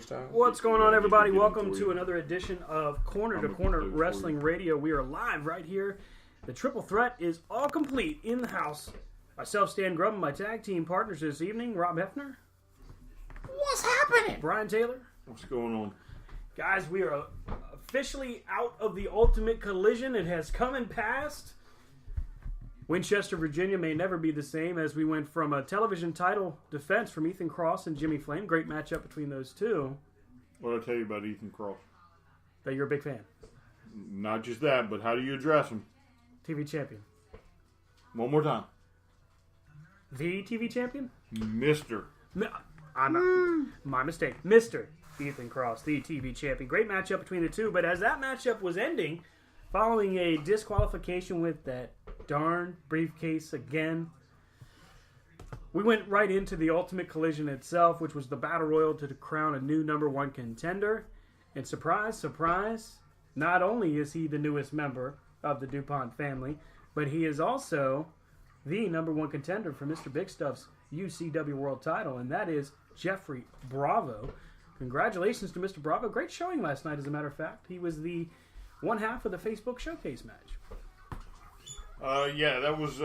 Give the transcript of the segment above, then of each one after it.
time. What's going on, everybody? Welcome to another edition of Corner to Corner Wrestling Radio. We are live right here. The triple threat is all complete in the house. Myself, Stan Grubb, and my tag team partners this evening, Rob Hefner. What's happening? Brian Taylor. What's going on? Guys, we are officially out of the Ultimate Collision. It has come and passed. Winchester, Virginia may never be the same, as we went from a television title defense from Ethan Cross and Jimmy Flame. Great matchup between those two. What did I tell you about Ethan Cross? That you're a big fan. Not just that, but how do you address him? TV champion. One more time. The TV champion? Mr. My mistake. Mr. Ethan Cross, the TV champion. Great matchup between the two, but as that matchup was ending, following a disqualification with that darn briefcase again, we went right into the Ultimate Collision itself, which was the Battle Royal to crown a new number one contender. And surprise, surprise, not only is he the newest member of the DuPont family, but he is also the number one contender for Mr. Big Stuff's UCW World title, and that is Jeffrey Bravo. Congratulations to Mr. Bravo. Great showing last night, as a matter of fact. He was the one half of the Facebook Showcase match. Yeah, that was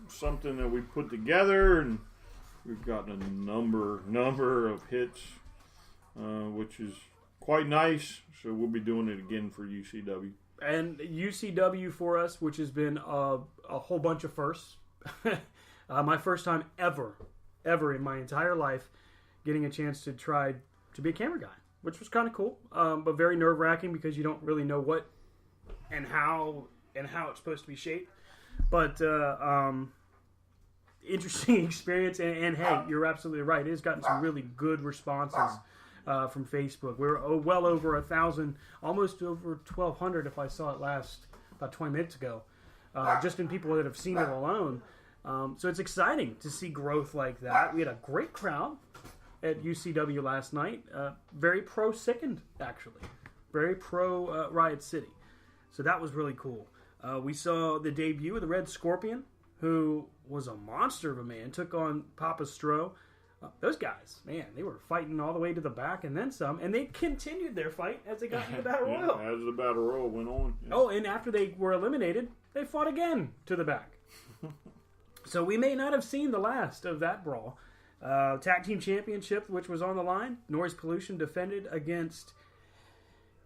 something that we put together, and we've gotten a number of hits, which is quite nice. So we'll be doing it again for UCW. And UCW for us, which has been a whole bunch of firsts. My first time ever in my entire life getting a chance to try to be a camera guy, which was kind of cool, but very nerve-wracking because you don't really know what and how it's supposed to be shaped. But interesting experience, and hey, you're absolutely right. It has gotten some really good responses from Facebook. We're well over 1,000, almost over 1,200 if I saw it last about 20 minutes ago, just in people that have seen it alone. So it's exciting to see growth like that. We had a great crowd at UCW last night. Very pro-sickened, actually. Very pro-Riot City. So that was really cool. We saw the debut of the Red Scorpion, who was a monster of a man, took on Papa Stro. Those guys, man, they were fighting all the way to the back and then some, and they continued their fight as they got into the Battle Royal. As the Battle Royal went on. Yeah. Oh, and after they were eliminated, they fought again to the back. So we may not have seen the last of that brawl. Tag Team Championship, which was on the line, Noise Pollution defended against,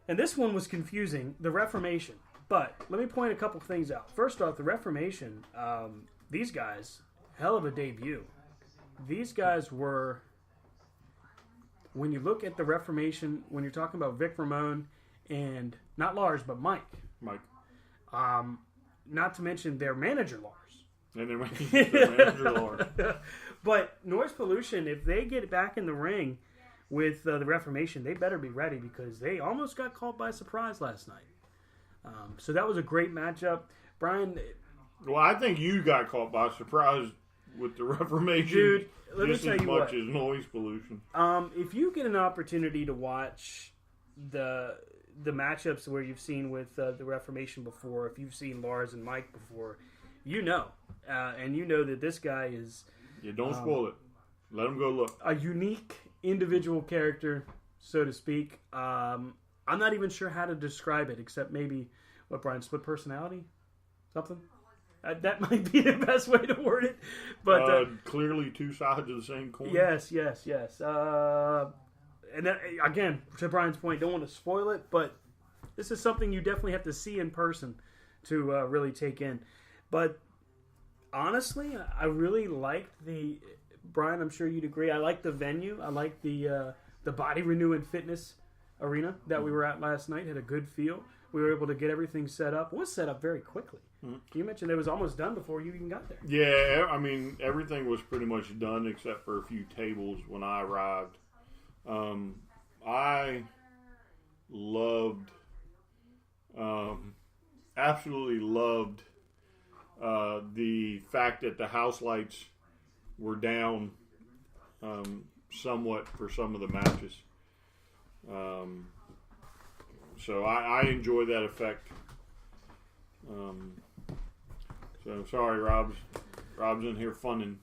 and this one was confusing, the Reformation. But let me point a couple things out. First off, the Reformation, these guys, hell of a debut. These guys were, when you look at the Reformation, when you're talking about Vic Ramone and, not Lars, but Mike. Not to mention their manager, Lars. And their manager, Lars. But Noise Pollution, if they get back in the ring with the Reformation, they better be ready because they almost got caught by surprise last night. So that was a great matchup. Brian... Well, I think you got caught by surprise with the Reformation. Dude, let me tell you what. Just as much as Noise Pollution. If you get an opportunity to watch the matchups where you've seen with the Reformation before, if you've seen Lars and Mike before, you know. And you know that this guy is... Yeah, don't spoil it. Let him go look. A unique individual character, so to speak. I'm not even sure how to describe it, except maybe, what, Brian, split personality? Something? That might be the best way to word it. But clearly two sides of the same coin. Yes. And that, again, to Brian's point, don't want to spoil it, but this is something you definitely have to see in person to really take in. But honestly, I really liked the... Brian, I'm sure you'd agree. I like the venue. I like the Body Renew and Fitness arena that we were at last night. Had a good feel. We were able to get everything set up. It was set up very quickly. Mm-hmm. You mentioned it was almost done before you even got there. Yeah, I mean, everything was pretty much done except for a few tables when I arrived. I loved, absolutely loved the fact that the house lights were down somewhat for some of the matches. So I enjoy that effect. So sorry, Rob's in here funning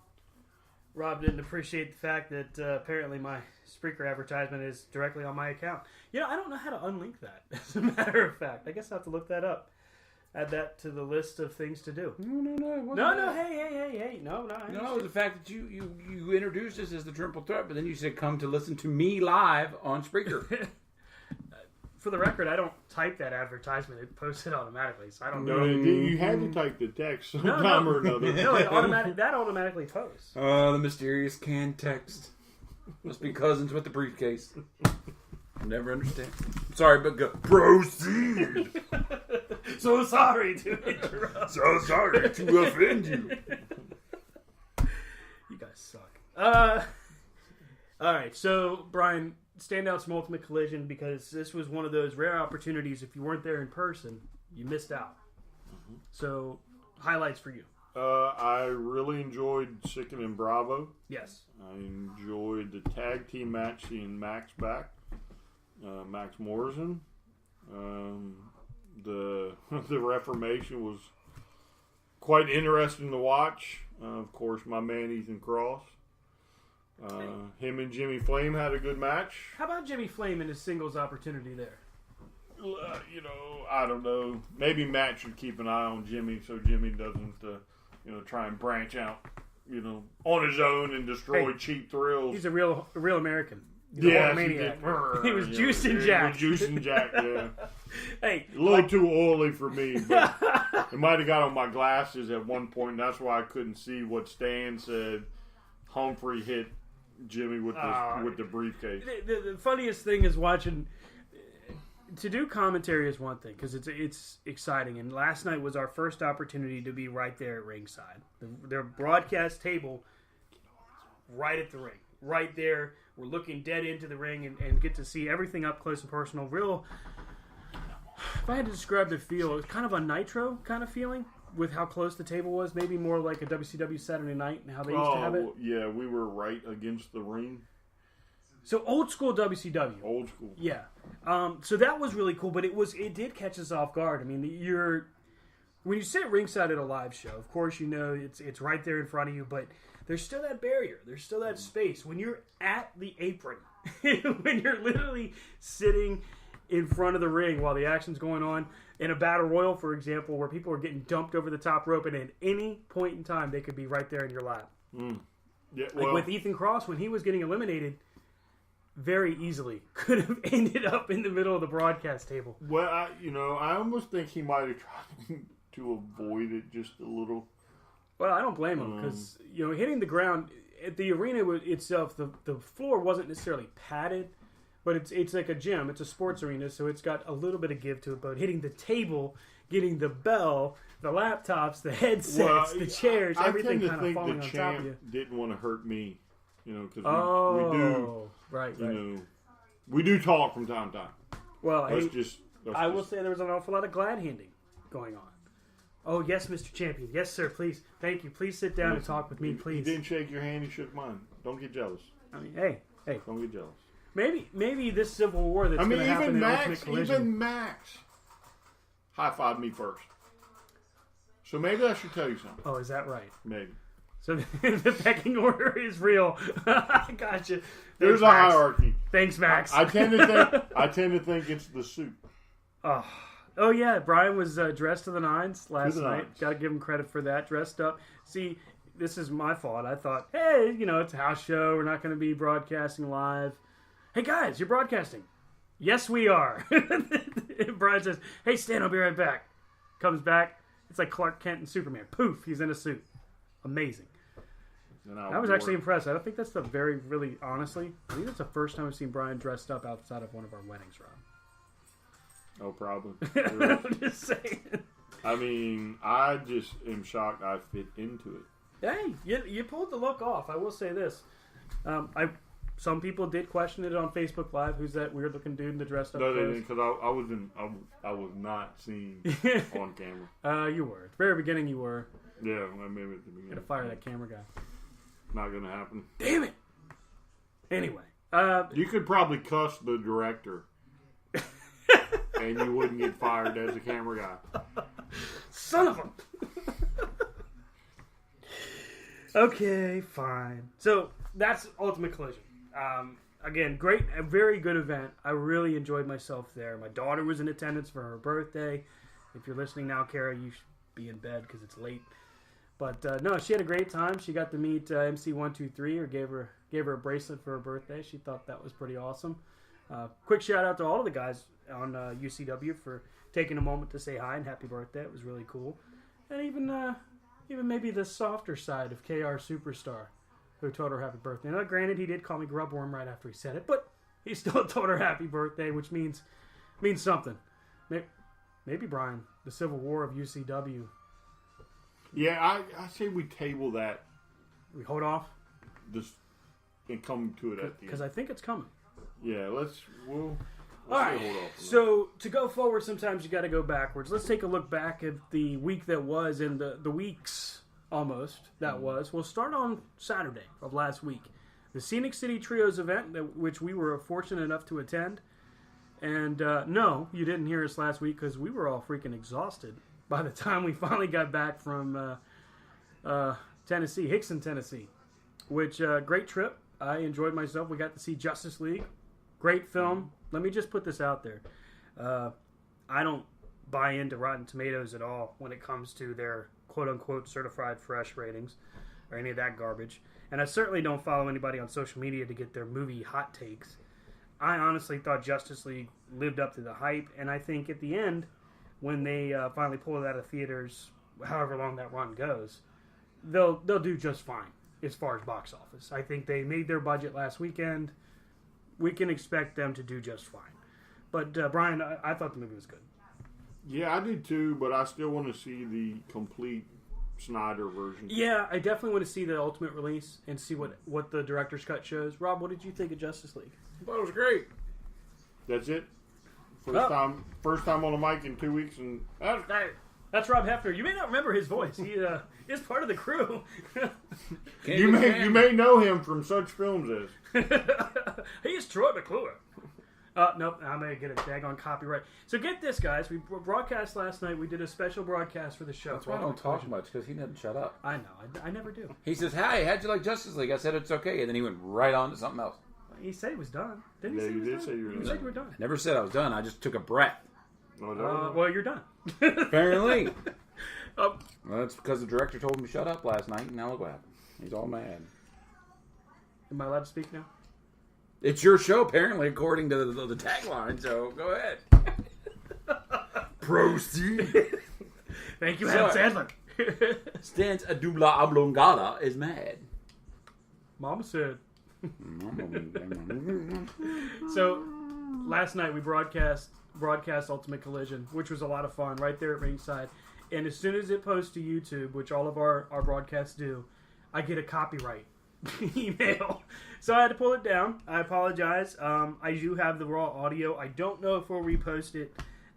Rob didn't appreciate the fact that apparently my Spreaker advertisement is directly on my account. I don't know how to unlink that, as a matter of fact. I guess I'll have to look that up. Add that to the list of things to do. No, hey. No, the fact that you introduced us as the Triple Threat, but then you said come to listen to me live on Spreaker. For the record, I don't type that advertisement. It posts it automatically, so I don't know. No, you had to type the text sometime or another. No, that automatically posts. The mysterious canned text. Must be cousins with the briefcase. Never understand. Sorry, but go. Proceed. So sorry to interrupt. So sorry to offend you. You guys suck. All right, so Brian, standouts from Ultimate Collision, because this was one of those rare opportunities. If you weren't there in person, you missed out. Mm-hmm. So, highlights for you. I really enjoyed Sicken and Bravo. Yes. I enjoyed the tag team match, seeing Max back. Max Morrison. The Reformation was quite interesting to watch. Of course, my man Ethan Cross. Him and Jimmy Flame had a good match. How about Jimmy Flame and his singles opportunity there? I don't know. Maybe Matt should keep an eye on Jimmy so Jimmy doesn't, try and branch out, on his own and destroy cheap thrills. He's a real American. Yeah, maniac. He was juiced and jacked. Juiced and jacked, yeah. Hey, a little too oily for me, but it might have got on my glasses at one point, and that's why I couldn't see what Stan said. Humphrey hit Jimmy with the briefcase. The funniest thing is watching. To do commentary is one thing because it's exciting, and last night was our first opportunity to be right there at ringside. Their broadcast table, right at the ring, right there. We're looking dead into the ring and get to see everything up close and personal. If I had to describe the feel, it was kind of a Nitro kind of feeling with how close the table was. Maybe more like a WCW Saturday Night and how they used to have it. Yeah, we were right against the ring. So old school WCW. Old school. Yeah. So that was really cool, but it did catch us off guard. I mean, when you sit ringside at a live show, of course it's right there in front of you, but there's still that barrier. There's still that space. When you're at the apron, when you're literally sitting in front of the ring while the action's going on, in a battle royal, for example, where people are getting dumped over the top rope, and at any point in time, they could be right there in your lap. Yeah, like with Ethan Cross, when he was getting eliminated, very easily could have ended up in the middle of the broadcast table. Well, I almost think he might have tried to avoid it just a little. Well, I don't blame him because hitting the ground at the arena itself, the floor wasn't necessarily padded, but it's like a gym. It's a sports arena, so it's got a little bit of give to it. But hitting the table, getting the bell, the laptops, the headsets, the chairs, everything kind of falling on top of you. Didn't want to hurt me, because we do. Right. We do talk from time to time. Well, I will say there was an awful lot of glad handing going on. Oh, yes, Mr. Champion. Yes, sir. Please. Thank you. Please sit down and talk with me, please. He didn't shake your hand. He shook mine. Don't get jealous. I mean, hey. Don't get jealous. Maybe this Civil War that's going to happen in Ultimate Collision. Even Max high-fived me first. So maybe I should tell you something. Oh, is that right? Maybe. So the pecking order is real. I gotcha. There's a hierarchy. Thanks, Max. I tend to think it's the suit. Oh yeah, Brian was dressed to the nines last night. Got to give him credit for that. Dressed up. See, this is my fault. I thought, hey, it's a house show. We're not going to be broadcasting live. Hey guys, you're broadcasting. Yes, we are. Brian says, hey Stan, I'll be right back. Comes back. It's like Clark Kent and Superman. Poof, he's in a suit. Amazing. I was actually impressed. I don't think that's honestly, I think that's the first time I've seen Brian dressed up outside of one of our weddings, Rob. Oh, probably. I'm just saying. I mean, I just am shocked I fit into it. Hey, you pulled the look off. I will say this. Some people did question it on Facebook Live. Who's that weird looking dude in the dressed up? No, they didn't, because I was not seen on camera. You were at the very beginning. You were. Yeah, maybe at the beginning. Gotta fire that camera guy. Not gonna happen. Damn it. Anyway, you could probably cuss the director, and you wouldn't get fired as a camera guy. Son of a. Okay, fine. So that's Ultimate Collision. Again, a very good event. I really enjoyed myself there. My daughter was in attendance for her birthday. If you're listening now, Kara, you should be in bed because it's late. But no, she had a great time. She got to meet MC123, or gave her a bracelet for her birthday. She thought that was pretty awesome. Quick shout out to all of the guys on UCW for taking a moment to say hi and happy birthday. It was really cool. And even maybe the softer side of KR Superstar, who told her happy birthday. Now, granted, he did call me grubworm right after he said it, but he still told her happy birthday, which means something. Maybe Brian, the Civil War of UCW. Yeah, I say we table that. We hold off And come to it at the end. because I think it's coming. Yeah, let's All right. hold off. So to go forward, sometimes you got to go backwards. Let's take a look back at the week that was, and the weeks almost that was. We'll start on Saturday of last week, the Scenic City Trios event, which we were fortunate enough to attend. And no, you didn't hear us last week because we were all freaking exhausted by the time we finally got back from Tennessee, Hickson, Tennessee. Which great trip. I enjoyed myself. We got to see Justice League. Great film. Let me just put this out there. I don't buy into Rotten Tomatoes at all when it comes to their quote-unquote certified fresh ratings or any of that garbage. And I certainly don't follow anybody on social media to get their movie hot takes. I honestly thought Justice League lived up to the hype, and I think at the end, when they finally pull it out of theaters, however long that run goes, they'll do just fine as far as box office. I think they made their budget last weekend. We can expect them to do just fine. But Brian, I thought the movie was good. Yeah, I did too, but I still want to see the complete Snyder version. Yeah, I definitely want to see the ultimate release and see what the director's cut shows. Rob, what did you think of Justice League? I thought it was great. That's it. First time on the mic in 2 weeks, and that's Rob Hefner. You may not remember his voice. He is part of the crew. you may know him from such films as He's Troy McClure. Nope, I'm going to get a daggone copyright. So get this, guys. We broadcast last night. We did a special broadcast for the show. That's why I don't talk much, because he doesn't shut up. I know. I never do. He says, "Hey, how'd you like Justice League?" I said, "It's okay." And then he went right on to something else. He said he was done. Didn't he Yeah, say you he did was say done? you were You done. said you were done. I never said I was done. I just took a breath. Well, you're done. Apparently. Well, that's because the director told him to shut up last night, and now look what happened. He's all mad. Am I allowed to speak now? It's your show, apparently, according to the tagline, so go ahead. Proceed. Thank you, Adam Sandler. Stans Adubla Oblongata is mad. Mama said. So, last night we broadcast Ultimate Collision, which was a lot of fun, right there at ringside. And as soon as it posts to YouTube, which all of our broadcasts do, I get a copyright email. So I had to pull it down. I apologize. I do have the raw audio. I don't know if we'll repost it.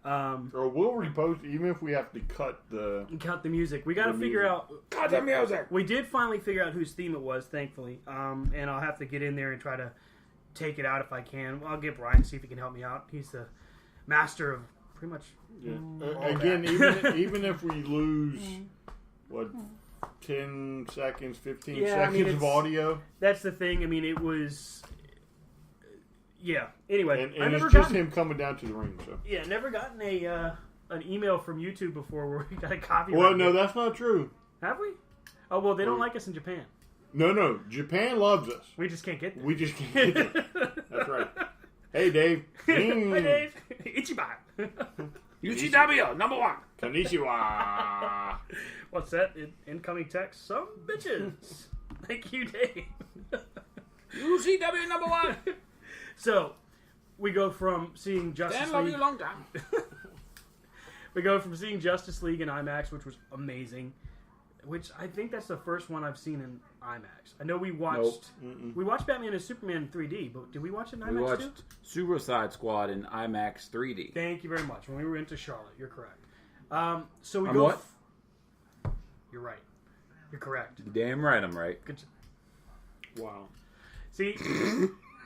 or we'll repost even if we have to cut the music. We got to figure out. Cut the music. We did finally figure out whose theme it was, thankfully. And I'll have to get in there and try to take it out if I can. I'll get Brian to see if he can help me out. He's the master of pretty much. again, even if we lose 10 seconds, 15 seconds of audio. That's the thing. I mean, it was. Yeah. Anyway, and it's just him coming down to the ring. So yeah, never gotten an email from YouTube before where we got a copy. Well, no, that's not true. Have we? Oh well, they don't like us in Japan. No, Japan loves us. We just can't get there. We just can't get there. That's right. Hey, Dave. Hey, Dave. Ichiban. UCW, number one. Konnichiwa. What's that? Incoming text? Some bitches. Thank you, Dave. UCW, number one. So, we go from seeing Justice Love League. you a long time. We go from seeing Justice League in IMAX, which was amazing. Which I think that's the first one I've seen in IMAX. I know we watched we watched Batman and Superman in 3D, but did we watch it in IMAX We watched too? Suicide Squad in IMAX 3D. Thank you very much. When we were into Charlotte, you're correct. So we I'm go. what? You're right. You're correct. Damn right, I'm right. Good. Wow. See,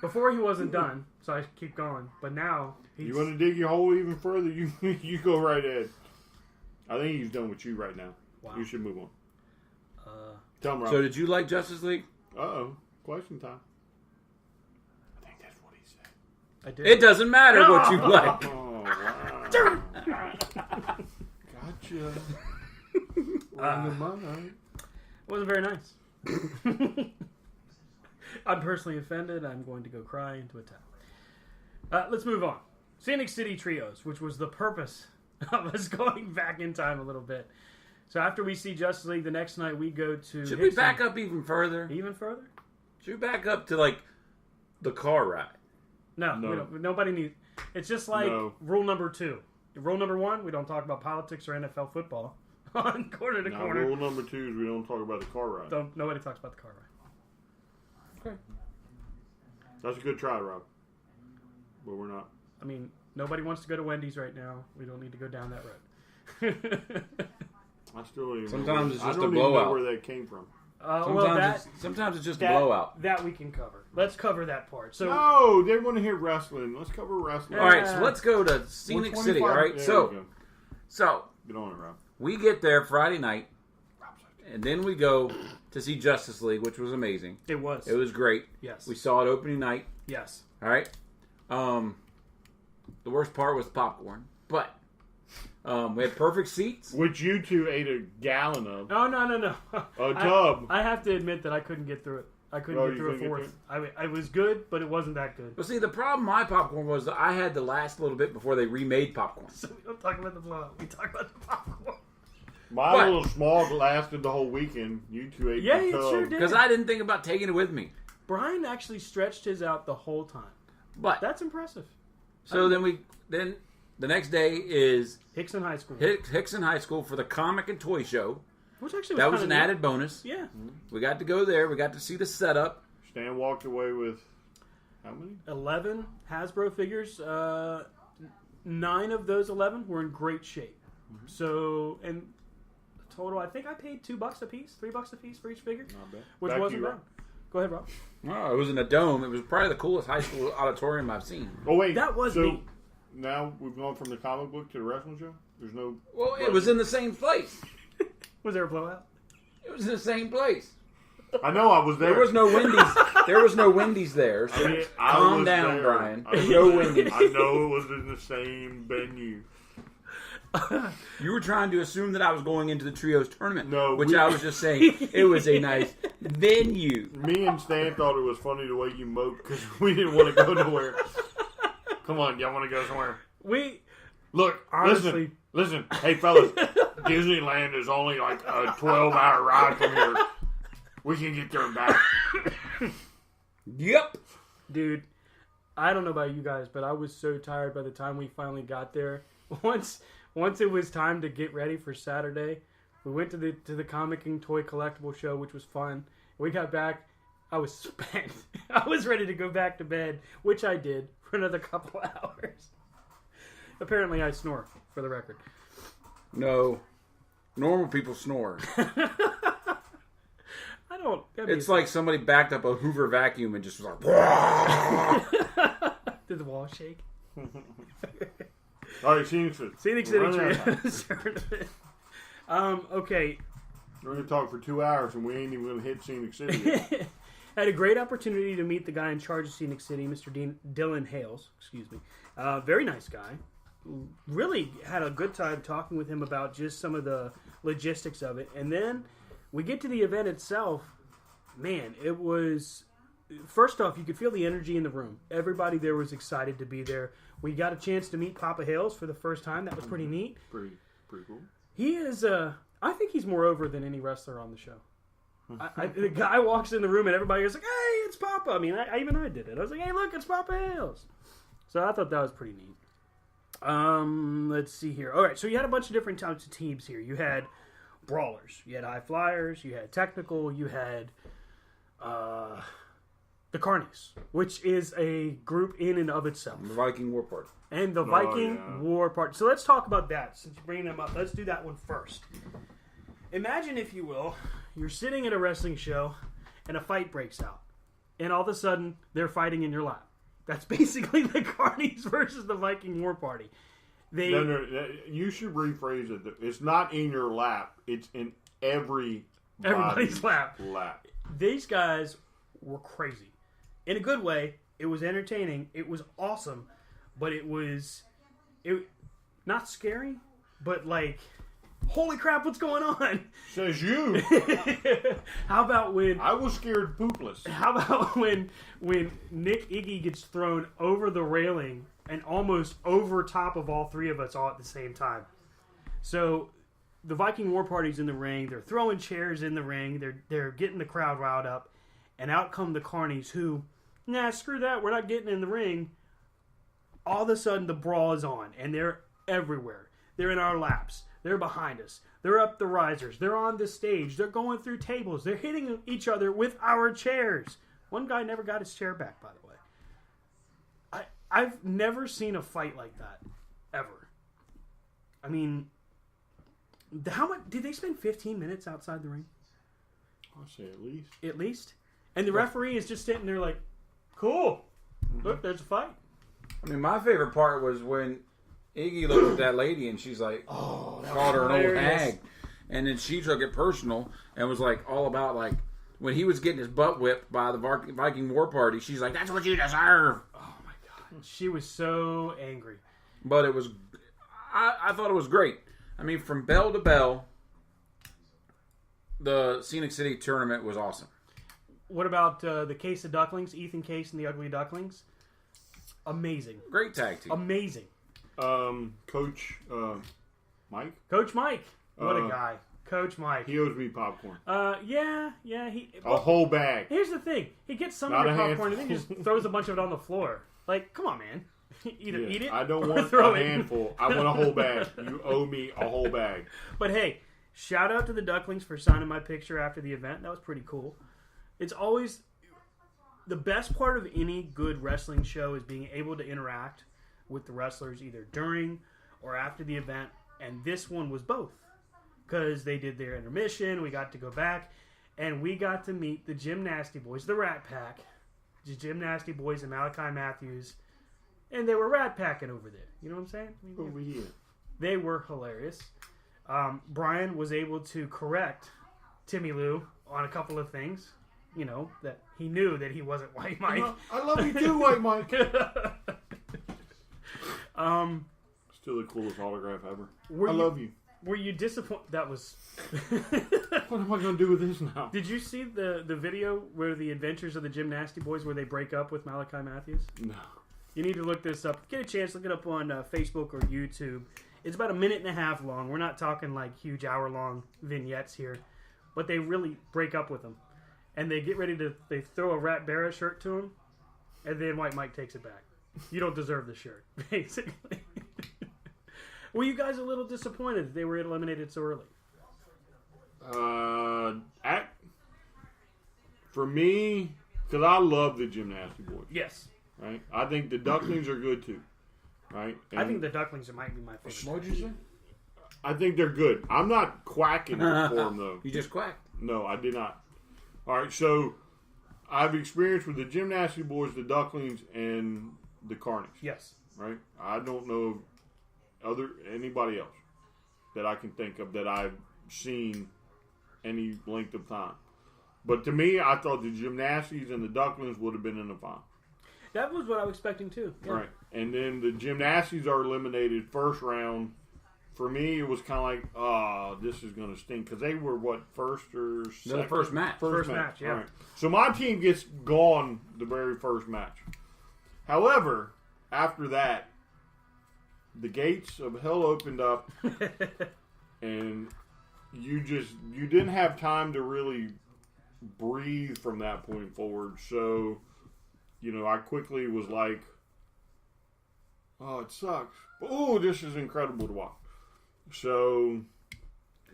before he wasn't done, so I keep going. But now he's. You want to dig your hole even further? You go right ahead. I think he's done with you right now. Wow. You should move on. Tell him, Rob. So did you like Justice League? Uh-oh. Question time. I think that's what he said. I did. It doesn't matter what you like. Oh, wow. Gotcha. It wasn't very nice. I'm personally offended. I'm going to go cry into a towel. Let's move on. Scenic City Trios, which was the purpose of us going back in time a little bit. So after we see Justice League, the next night we go to... Should we back up even further? Even further? Should we back up to, like, the car ride? No. We don't, nobody needs... It's just like rule number 2. Rule number 1, we don't talk about politics or NFL football on corner to corner. Rule number 2 is we don't talk about the car ride. Nobody talks about the car ride. Okay. That's a good try, Rob. But we're not. I mean, nobody wants to go to Wendy's right now. We don't need to go down that road. I still don't even Sometimes it's just a I don't even know blowout. where that came from. Sometimes it's just a blowout. That we can cover. Let's cover that part. So No, they want to hear wrestling. Let's cover wrestling. All right, so let's go to Scenic City. All right, so get on it, Rob. we get there Friday night, and then we go to see Justice League, which was amazing. it was. It was great. Yes. We saw it opening night. Yes. All right. The worst part was popcorn, but we had perfect seats. Which you two ate a gallon of. No. A tub. I have to admit that I couldn't get through it. I couldn't get through a fourth. I was good, but it wasn't that good. Well, see, the problem with my popcorn was that I had to last a little bit before they remade popcorn. So we don't talk about the blowout. We talk about the popcorn. My little small lasted the whole weekend. You two ate Yeah, the it tub. sure did. Because I didn't think about taking it with me. Brian actually stretched his out the whole time. But That's impressive. so then the next day is Hickson High School. Hickson High School for the comic and toy show. Which actually That was kinda an neat. added bonus. Yeah. We got to go there. We got to see the setup. Stan walked away with how many? 11 Hasbro figures. 9 of those 11 were in great shape. So, and total, I think I paid $2 a piece, $3 a piece for each figure, Not bad. which Back to wasn't you, bad. Rob. Go ahead, Rob. Oh, it was in a dome. It was probably the coolest high school auditorium I've seen. Oh wait, That was so neat. now we've gone from the comic book to the wrestling show. There's no. Well, it was in the same place. Was there a blowout? It was in the same place. I know I was there. There was no Wendy's. There was no Wendy's there. So I calm was down, there. Brian. I was No there. Wendy's. I know it was in the same venue. You were trying to assume that I was going into the trios tournament. No, which I was just saying it was a nice venue. Me and Stan thought it was funny the way you moped because we didn't want to go nowhere. Come on, y'all want to go somewhere? We Look, Honestly. listen. Hey, fellas, Disneyland is only like a 12-hour ride from here. We can get there and back. Yep. Dude, I don't know about you guys, but I was so tired by the time we finally got there. Once it was time to get ready for Saturday, we went to the comic and toy collectible show, which was fun. We got back, I was spent. I was ready to go back to bed, which I did for another couple hours. Apparently, I snore, for the record. No. Normal people snore. I don't. It's like somebody backed up a Hoover vacuum and just was like. Did the wall shake? All right, Scenic City. Scenic City Trios. Okay. We're going to talk for 2 hours and we ain't even going to hit Scenic City yet. Had a great opportunity to meet the guy in charge of Scenic City, Mr. Dylan Hales. Excuse me. Very nice guy. Really had a good time talking with him about just some of the logistics of it. And then we get to the event itself. Man, it was... First off, you could feel the energy in the room. Everybody there was excited to be there. We got a chance to meet Papa Hales for the first time. That was pretty neat. Pretty cool. He is... I think he's more over than any wrestler on the show. The guy walks in the room and everybody goes like, "Hey, it's Papa." I mean, even I did it. I was like, "Hey, look, it's Papa Hales." So I thought that was pretty neat. Let's see here. All right, so you had a bunch of different types of teams here. You had brawlers, you had high flyers, you had technical, you had the Carnies, which is a group in and of itself. The Viking War Party. And the Viking War Party. So let's talk about that. Since you're bringing them up, let's do that one first. Imagine, if you will, you're sitting at a wrestling show and a fight breaks out. And all of a sudden, they're fighting in your lap. That's basically the Carnies versus the Viking War Party. No, you should rephrase it. It's not in your lap. It's in every everybody's lap. lap. These guys were crazy. In a good way. It was entertaining. It was awesome. But it not scary, but like, holy crap, what's going on? Says you. How about when I was scared poopless. How about when Nick Iggy gets thrown over the railing and almost over top of all three of us all at the same time? So the Viking War Party's in the ring. They're throwing chairs in the ring. They're getting the crowd riled up. And out come the Carnies who, nah, screw that. We're not getting in the ring. All of a sudden, the brawl is on. And they're everywhere. They're in our laps. They're behind us. They're up the risers. They're on the stage. They're going through tables. They're hitting each other with our chairs. One guy never got his chair back, by the way. I've never seen a fight like that. Ever. I mean, how much did they spend 15 minutes outside the ring? I'll say at least. At least? And the referee is just sitting there like, cool. Look, there's a fight. I mean, my favorite part was when Iggy looked at that lady and she's like, called her an old hag. And then she took it personal and was like, all about like, when he was getting his butt whipped by the Viking War Party, she's like, that's what you deserve. Oh my God. She was so angry. But it was, I thought it was great. I mean, from bell to bell, the Scenic City tournament was awesome. What about the Case of Ducklings? Ethan Case and the Ugly Ducklings? Amazing. Great tag team. Amazing. Coach Mike? Coach Mike. What a guy. Coach Mike. He owes me popcorn. Yeah. A whole bag. Here's the thing. He gets some Not of your a popcorn and then handful. just throws a bunch of it on the floor. Like, come on, man. Either eat it I don't or want throw a it. handful. I want a whole bag. You owe me a whole bag. But hey, shout out to the Ducklings for signing my picture after the event. That was pretty cool. It's always the best part of any good wrestling show is being able to interact with the wrestlers either during or after the event. And this one was both. Because they did their intermission, we got to go back, and we got to meet the Gym Nasty Boys, the Rat Pack. The Gym Nasty Boys and Malachi Matthews. And they were rat packing over there. You know what I'm saying? I mean, Over here. they were hilarious. Brian was able to correct Timmy Lou on a couple of things. You know, that he knew that he wasn't White Mike. I love you too, White Mike. Still the coolest autograph ever. I love you. Were you disappointed? That was... What am I going to do with this now? Did you see the video where the Adventures of the Gym Nasty Boys where they break up with Malachi Matthews? No. You need to look this up. Get a chance, look it up on Facebook or YouTube. It's about 1.5 minutes long. We're not talking like huge hour-long vignettes here. But they really break up with him. And they get ready to... They throw a Rat Barra shirt to him. And then White Mike takes it back. You don't deserve the shirt, basically. Were you guys a little disappointed that they were eliminated so early? For me, because I love the Gymnastic Boys. Yes. Right? I think the Ducklings are good too. Right? I think the Ducklings might be my favorite. What'd you say? I think they're good. I'm not quacking for them though. You just quacked. No, I did not. All right, so I've experienced with the Gymnastic Boys, the Ducklings, and the Carnies. Yes. Right? I don't know anybody else that I can think of that I've seen any length of time. But to me, I thought the Gymnastics and the Ducklings would have been in the final. That was what I was expecting too. Yeah. Right. And then the Gymnastics are eliminated first round. For me, it was kind of like, oh, this is going to stink. Because they were, what, first or second? The first match. First match, yeah. All right. So my team gets gone the very first match. However, after that, the gates of hell opened up. And you didn't have time to really breathe from that point forward. So, I quickly was like, oh, it sucks. Oh, this is incredible to watch. So,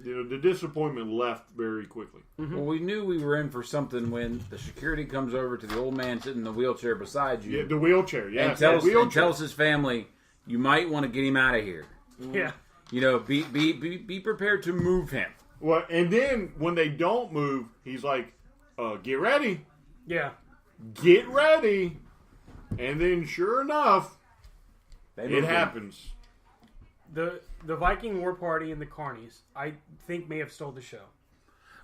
the disappointment left very quickly. Mm-hmm. Well, we knew we were in for something when the security comes over to the old man sitting in the wheelchair beside you. Yeah, the wheelchair, yeah. And tells his family, you might want to get him out of here. Yeah. Be prepared to move him. Well, and then when they don't move, he's like, get ready. Yeah. Get ready. And then sure enough, It happens. The Viking War Party and the Carnies, I think, may have stole the show.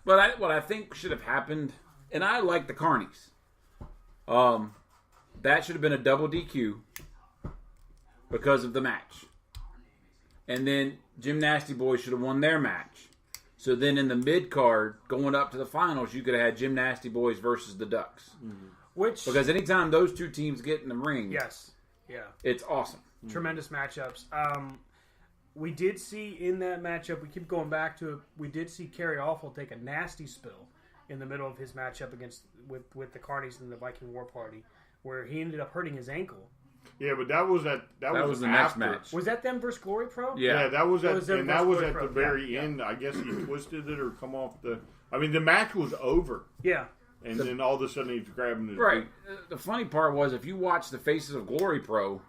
But what I think should have happened, and I like the Carnies. That should have been a double DQ because of the match. And then Jim Nasty Boys should have won their match. So then in the mid card, going up to the finals, you could have had Jim Nasty Boys versus the Ducks. Because anytime those two teams get in the ring, it's awesome. Tremendous matchups. We did see in that matchup, we keep going back to it, we did see Kerry Awful take a nasty spill in the middle of his matchup with the Carnies and the Viking War Party, where he ended up hurting his ankle. Yeah, but that was the next match. Was that them versus Glory Pro? Yeah, that was at the very Yeah. end. I guess he twisted it or come off the. I mean, the match was over. Yeah. And then all of a sudden he's grabbing his boot. The funny part was, if you watch the faces of Glory Pro,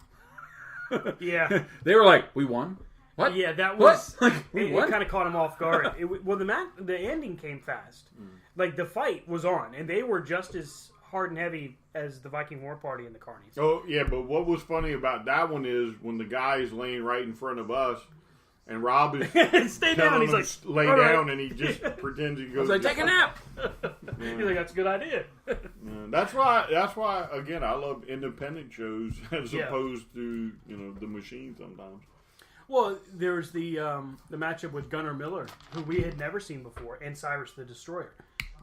yeah, they were like, "We won." What? Yeah, that was what? It kind of caught him off guard. The ending came fast. Like the fight was on, and they were just as hard and heavy as the Viking War Party and the Carnies. Oh yeah, but what was funny about that one is when the guy is laying right in front of us, and Rob is stay down. He's like, lay down, and he just pretends he goes. Like, take a nap. He's like, that's a good idea. That's why. Again, I love independent shows as opposed to the machine sometimes. Well, there's the matchup with Gunnar Miller, who we had never seen before, and Cyrus the Destroyer.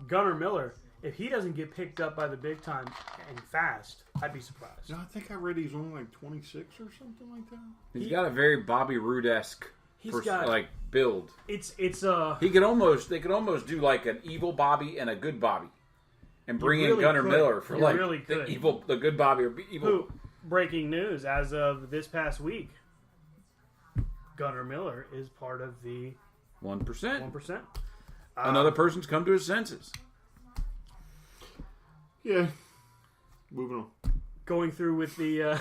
Gunnar Miller, if he doesn't get picked up by the big time and fast, I'd be surprised. No, I think I read he's only like 26 or something like that. He's got a very Bobby Roode-esque build. They could almost do like an evil Bobby and a good Bobby, and bring in Gunnar Miller for the good Bobby or evil. Who, breaking news as of this past week, Gunnar Miller is part of the 1%. 1%. Another person's come to his senses. Yeah. Moving on. Going through with the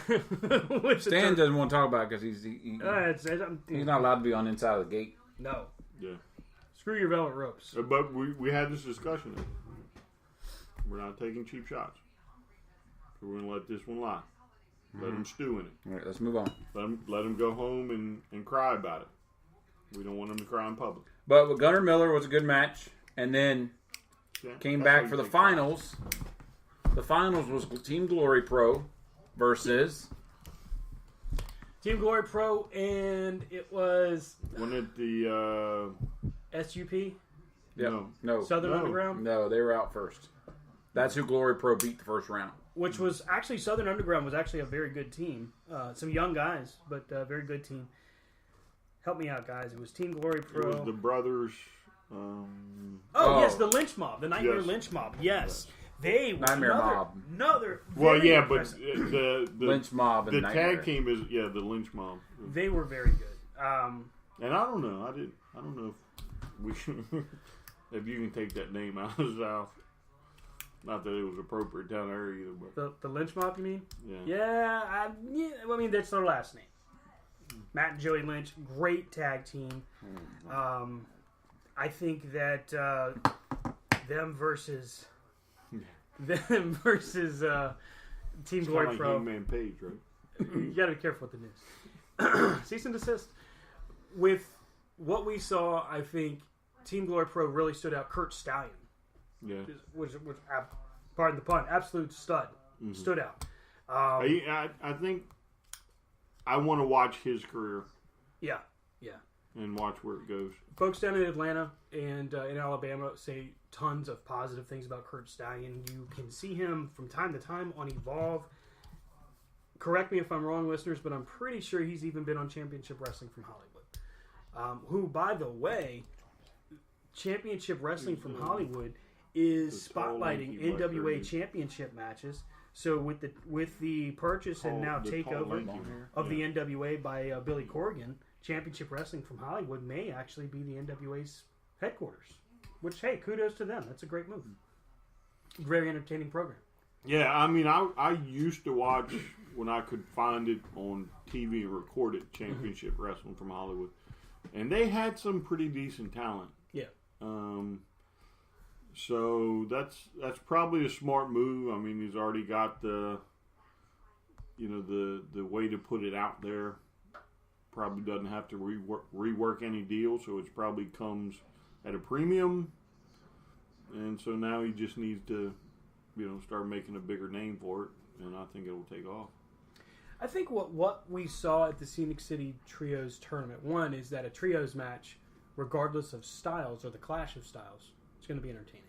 Stan doesn't want to talk about it because he's not allowed to be on the inside of the gate. No. Yeah. Screw your velvet ropes. But we had this discussion. We're not taking cheap shots. We're going to let this one lie. Let them stew in it. All right, let's move on. Let them go home and cry about it. We don't want them to cry in public. But with Gunnar Miller was a good match, and then came back for the finals. The finals was Team Glory Pro versus Team Glory Pro, and it was wasn't it the SUP? Yep. No. Southern Underground? No, they were out first. That's who Glory Pro beat the first round. Which was actually Southern Underground was actually a very good team. Some young guys, but a very good team. Help me out, guys. It was Team Glory Pro. It was the brothers. Yes, the Lynch Mob, the Nightmare Lynch Mob. Yes, they were Nightmare Mob. Another. Well, yeah, but the Lynch Mob and the Nightmare. tag team is the Lynch Mob. They were very good. And I don't know. I don't know if we if you can take that name out of the South. Not that it was appropriate down there either, but the Lynch Mob, you mean? Yeah. I mean, that's their last name. Matt and Joey Lynch, great tag team. I think that them versus Team Glory like Pro. Hangman Page, right? You got to be careful with the news. Cease and desist. With what we saw, I think Team Glory Pro really stood out. Kurt Stallion. Yeah. Which pardon the pun, absolute stud. Mm-hmm. Stood out. I think I want to watch his career. Yeah. And watch where it goes. Folks down in Atlanta and in Alabama say tons of positive things about Kurt Stallion. You can see him from time to time on Evolve. Correct me if I'm wrong, listeners, but I'm pretty sure he's even been on Championship Wrestling from Hollywood. Who, by the way, Championship Wrestling from Hollywood is spotlighting NWA Championship matches. So with the purchase and now takeover of the NWA by Billy Corgan, Championship Wrestling from Hollywood may actually be the NWA's headquarters. Which, hey, kudos to them. That's a great move. Very entertaining program. Yeah, I mean, I used to watch when I could find it on TV and record it, Championship Wrestling from Hollywood. And they had some pretty decent talent. Yeah. So that's probably a smart move. I mean, he's already got the way to put it out there. Probably doesn't have to rework any deal, so it probably comes at a premium. and so now he just needs to, start making a bigger name for it, and I think it will take off. I think what we saw at the Scenic City Trios tournament, one, is that a trios match, regardless of styles or the clash of styles, it's going to be entertaining.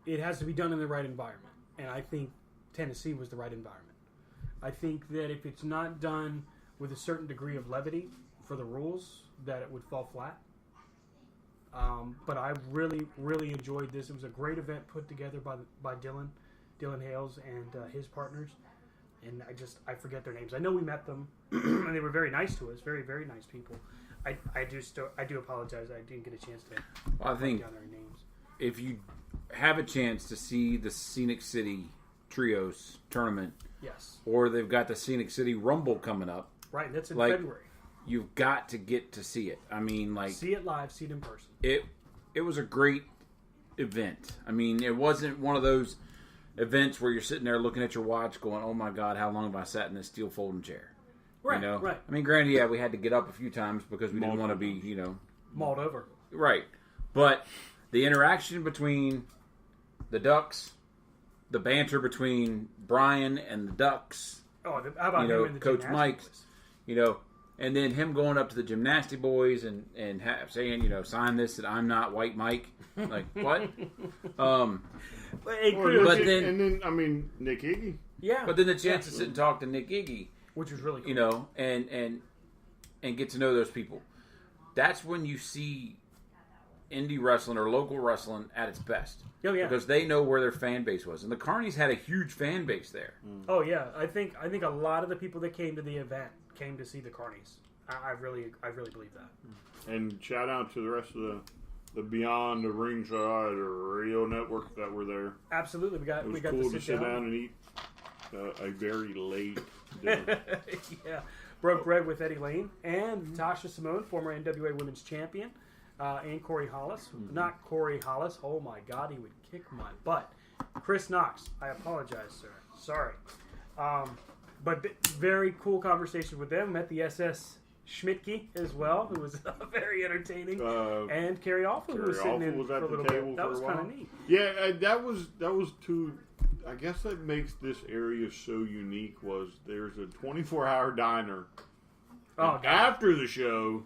It has to be done in the right environment, and I think Tennessee was the right environment. I think that if it's not done with a certain degree of levity for the rules, that it would fall flat. But I really, really enjoyed this. It was a great event put together by Dylan Hales and his partners. And I forget their names. I know we met them, and they were very nice to us. Very, very nice people. I do apologize. I didn't get a chance to write down their names. If you have a chance to see the Scenic City Trios tournament, yes, or they've got the Scenic City Rumble coming up, right? That's in February. You've got to get to see it. I mean, see it live, see it in person. It was a great event. I mean, it wasn't one of those events where you're sitting there looking at your watch going, oh my God, how long have I sat in this steel folding chair? Right, right. I mean, granted, we had to get up a few times because we didn't want to be, mauled over. Right. But the interaction between the Ducks, the banter between Brian and the Ducks, how about him and the Coach Mike, boys? And then him going up to the gymnastic boys and saying, sign this that I'm not White Mike. Like, what? then Nick Iggy. Yeah. But then the chance to sit and talk to Nick Iggy, which was really cool. And get to know those people. That's when you see indie wrestling or local wrestling at its best. Oh yeah. Because they know where their fan base was. And the Carnies had a huge fan base there. Oh yeah. I think a lot of the people that came to the event came to see the Carnies. I really believe that. And shout out to the rest of the Beyond the Ringside or Radio Network that were there. Absolutely, we got cool to sit down and eat a very late dinner. Yeah, broke bread with Eddie Lane and Tasha Simone, former NWA Women's Champion, and Corey Hollis. Not Corey Hollis. Oh my God, he would kick my butt. Chris Knox. I apologize, sir. Sorry. But very cool conversation with them. Met the SS Schmidtke as well, who was very entertaining, and Carrie Alpha, who was sitting in for a little bit. That was kind of neat. Yeah, that was too. I guess that makes this area so unique. Was there's a 24-hour diner. Oh, after the show,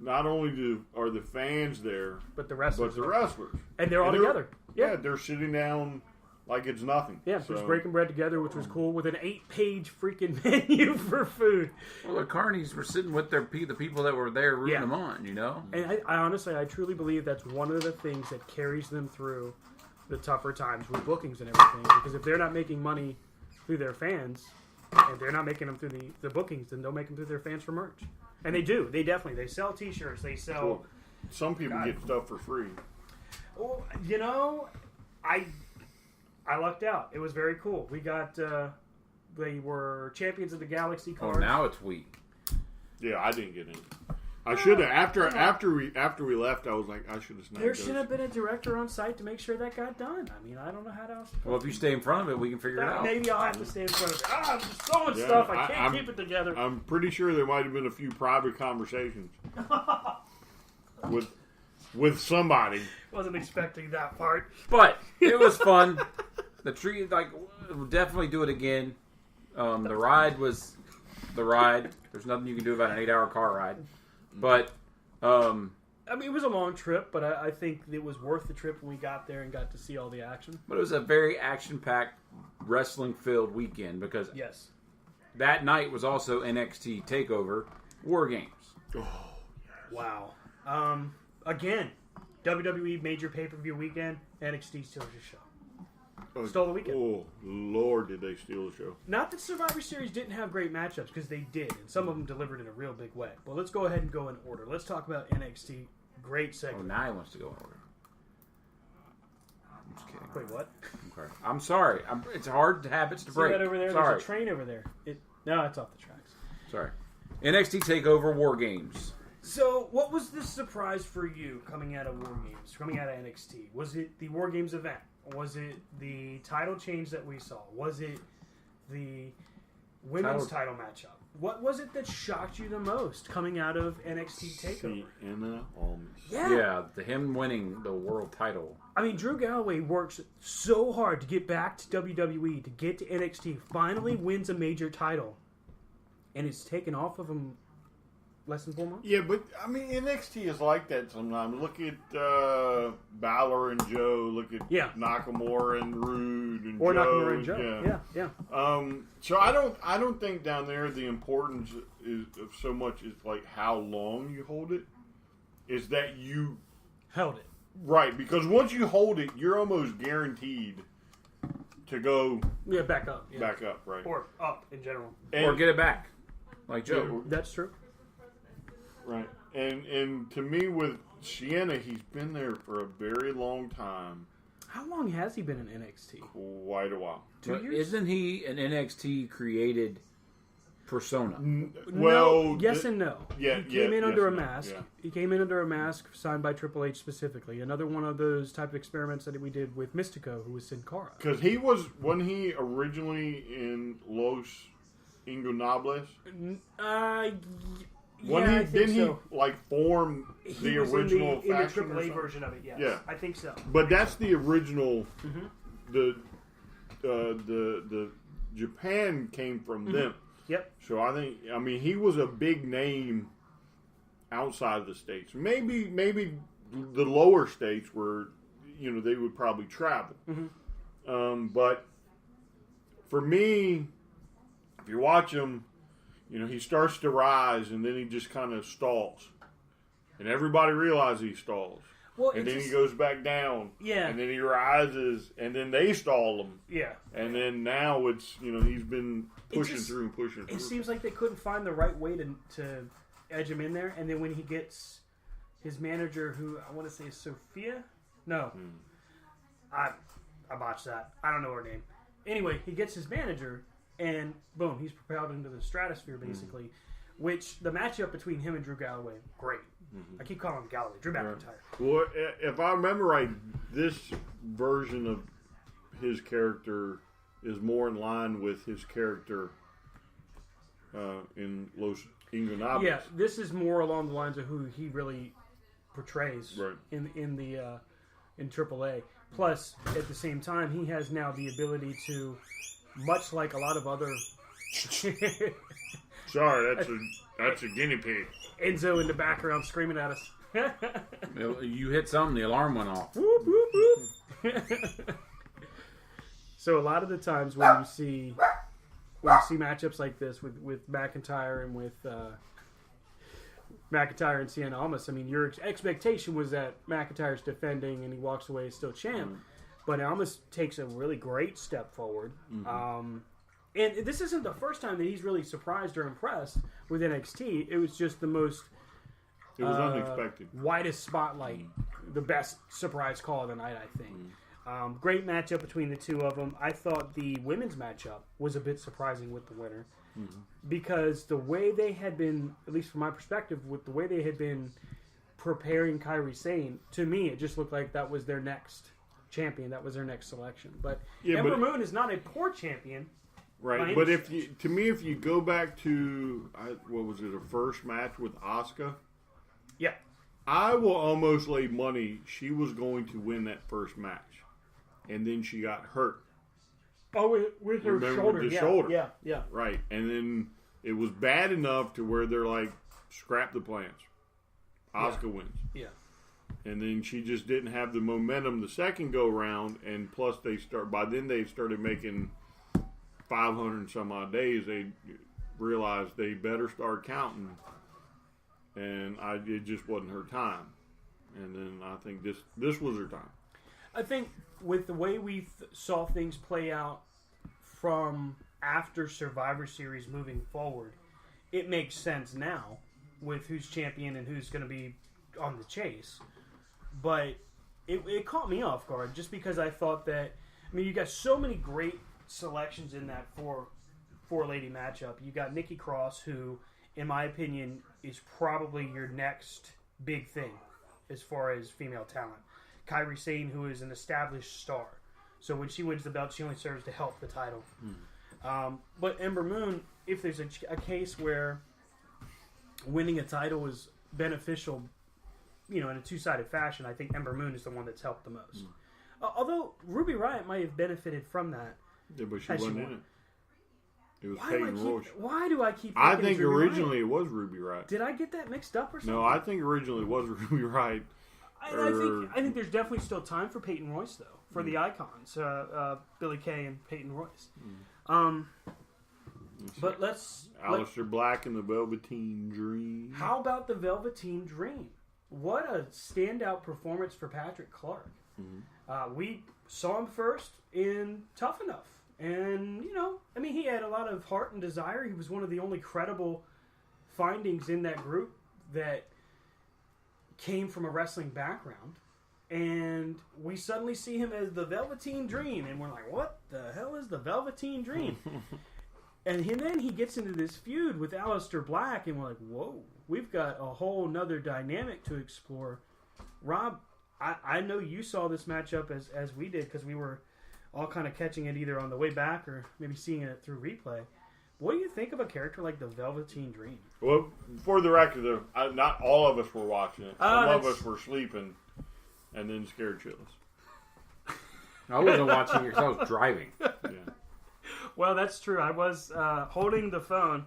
not only are the fans there, but the wrestlers, and they're all together. Yeah, they're sitting down like it's nothing. Yeah, just breaking bread together, which was cool, with an 8-page freaking menu for food. Well, the Carnies were sitting with the people that were there rooting them on, And I honestly, I truly believe that's one of the things that carries them through the tougher times with bookings and everything. Because if they're not making money through their fans, and they're not making them through the bookings, then they'll make them through their fans for merch. And they do. They definitely. They sell T-shirts. They sell... Cool. Some people get stuff for free. Well, I lucked out. It was very cool. We got, they were Champions of the Galaxy cards. Oh, now it's weak. Yeah, I didn't get in. I should have. After we left, I was like, I should have snagged There should have been a director on site to make sure that got done. I mean, I don't know how else. Well, if you stay in front of it, we can figure it out. Maybe I'll have to stay in front of it. I'm just so much stuff. I can't keep it together. I'm pretty sure there might have been a few private conversations with somebody. Wasn't expecting that part. But it was fun. The tree, we'll definitely do it again. The ride was the ride. There's nothing you can do about an 8-hour car ride. But, I mean, it was a long trip, but I think it was worth the trip when we got there and got to see all the action. But it was a very action-packed, wrestling-filled weekend because that night was also NXT TakeOver War Games. Oh, yes. Wow. Again, WWE major pay-per-view weekend, NXT steals the show. Stole the weekend. Oh, Lord, did they steal the show. Not that Survivor Series didn't have great matchups, because they did, and some of them delivered in a real big way. But let's go ahead and go in order. Let's talk about NXT. Great segment. Oh, now he wants to go in order. I'm just kidding. Wait, what? Okay. I'm sorry. It's hard habits to break. See that over there? Sorry. There's a train over there. No, it's off the tracks. Sorry. NXT TakeOver War Games. So, what was the surprise for you coming out of War Games, coming out of NXT? Was it the War Games event? Was it the title change that we saw? Was it the women's title matchup. What was it that shocked you the most coming out of NXT TakeOver? Sienna Almas. Yeah, him winning the world title. I mean, Drew Galloway works so hard to get back to WWE, to get to NXT, finally wins a major title, and it's taken off of him less than 4 months? Yeah, but, I mean, NXT is like that sometimes. Look at Balor and Joe. Look at Nakamura and Rude and or Joe. Nakamura and Joe. Yeah. So I don't think down there the importance is of so much is like how long you hold it. Is that you held it. Right, because once you hold it, you're almost guaranteed to go back up. Yeah. Back up, right. Or up in general. Or get it back. Like Joe. That's true. Right. And to me with Sienna, he's been there for a very long time. How long has he been in NXT? Quite a while. 2 years? Isn't he an NXT created persona? Well, yes and no. Yeah, he came in under a mask. Yeah. He came in under a mask signed by Triple H specifically. Another one of those type of experiments that we did with Mystico, who was Sin Cara. Because when he originally in Los Ingonables? Didn't he form the original in the faction AAA version of it? Yes. Yeah, I think so. But that's the original. The Japan came from them. Yep. So I mean he was a big name outside of the States. Maybe the lower states where they would probably travel. But for me, if you watch him, he starts to rise and then he just kind of stalls. And everybody realizes he stalls. Well, and then he goes back down. Yeah. And then he rises and then they stall him. Yeah. And then now it's, he's been pushing through. It seems like they couldn't find the right way to edge him in there. And then when he gets his manager, who I want to say is Sophia? No. I botched that. I don't know her name. Anyway, he gets his manager. And boom, he's propelled into the stratosphere, basically. Which the matchup between him and Drew Galloway, great. I keep calling him Galloway. Drew McIntyre. Well, if I remember right, this version of his character is more in line with his character in Los Ingonables. Yeah, this is more along the lines of who he really portrays in AAA. Plus, at the same time, he has now the ability to, much like a lot of other. Sorry, that's a guinea pig. Enzo in the background screaming at us. You hit something, the alarm went off. Whoop, whoop, whoop. So a lot of the times when you see matchups like this with McIntyre and with McIntyre and Sienna Almas, I mean, your expectation was that McIntyre's defending and he walks away as still champ. But Almas takes a really great step forward. And this isn't the first time that he's really surprised or impressed with NXT. It was just the most... It was unexpected. Widest spotlight. The best surprise call of the night, I think. Great matchup between the two of them. I thought the women's matchup was a bit surprising with the winner. Because the way they had been, at least from my perspective, with the way they had been preparing Kairi Sane, to me, it just looked like that was their next champion. That was their next selection. But Ember Moon is not a poor champion. Right, but if you go back to what was it, a first match with Asuka? Yeah, I will almost lay money she was going to win that first match, and then she got hurt. Oh, with her shoulder, yeah, right. And then it was bad enough to where they're like, scrap the plans. Asuka wins. Yeah, and then she just didn't have the momentum the second go round, and plus by then they started making 500 and some odd days. They realized they better start counting, and it just wasn't her time. And then I think this was her time. I think with the way we saw things play out from after Survivor Series moving forward, it makes sense now with who's champion and who's going to be on the chase. But it caught me off guard just because I thought that, I mean, you got so many great selections in that four-lady matchup. You got Nikki Cross, who, in my opinion, is probably your next big thing as far as female talent. Kairi Sane, who is an established star. So when she wins the belt, she only serves to help the title. But Ember Moon, if there's a case where winning a title is beneficial, in a two-sided fashion, I think Ember Moon is the one that's helped the most. Although Ruby Riott might have benefited from that. Yeah, but she wasn't in it. It was Why Peyton Royce. Why do I keep? I thinking think it's Ruby originally Riott? it was Ruby Riott. Did I get that mixed up or something? No, I think originally it was Ruby Riott. I think there's definitely still time for Peyton Royce though, for the icons, Billy Kay and Peyton Royce. But Aleister Black and the Velveteen Dream. How about the Velveteen Dream? What a standout performance for Patrick Clark. We saw him first in Tough Enough. And, he had a lot of heart and desire. He was one of the only credible findings in that group that came from a wrestling background. And we suddenly see him as the Velveteen Dream. And we're like, what the hell is the Velveteen Dream? And then he gets into this feud with Aleister Black. And we're like, whoa, we've got a whole nother dynamic to explore. Rob, I know you saw this matchup as we did because we were all kind of catching it either on the way back or maybe seeing it through replay. What do you think of a character like the Velveteen Dream? Well, for the record, though, not all of us were watching it. Some of us were sleeping and then scared shitless. I wasn't watching it because I was driving. Yeah. Well, that's true. I was holding the phone.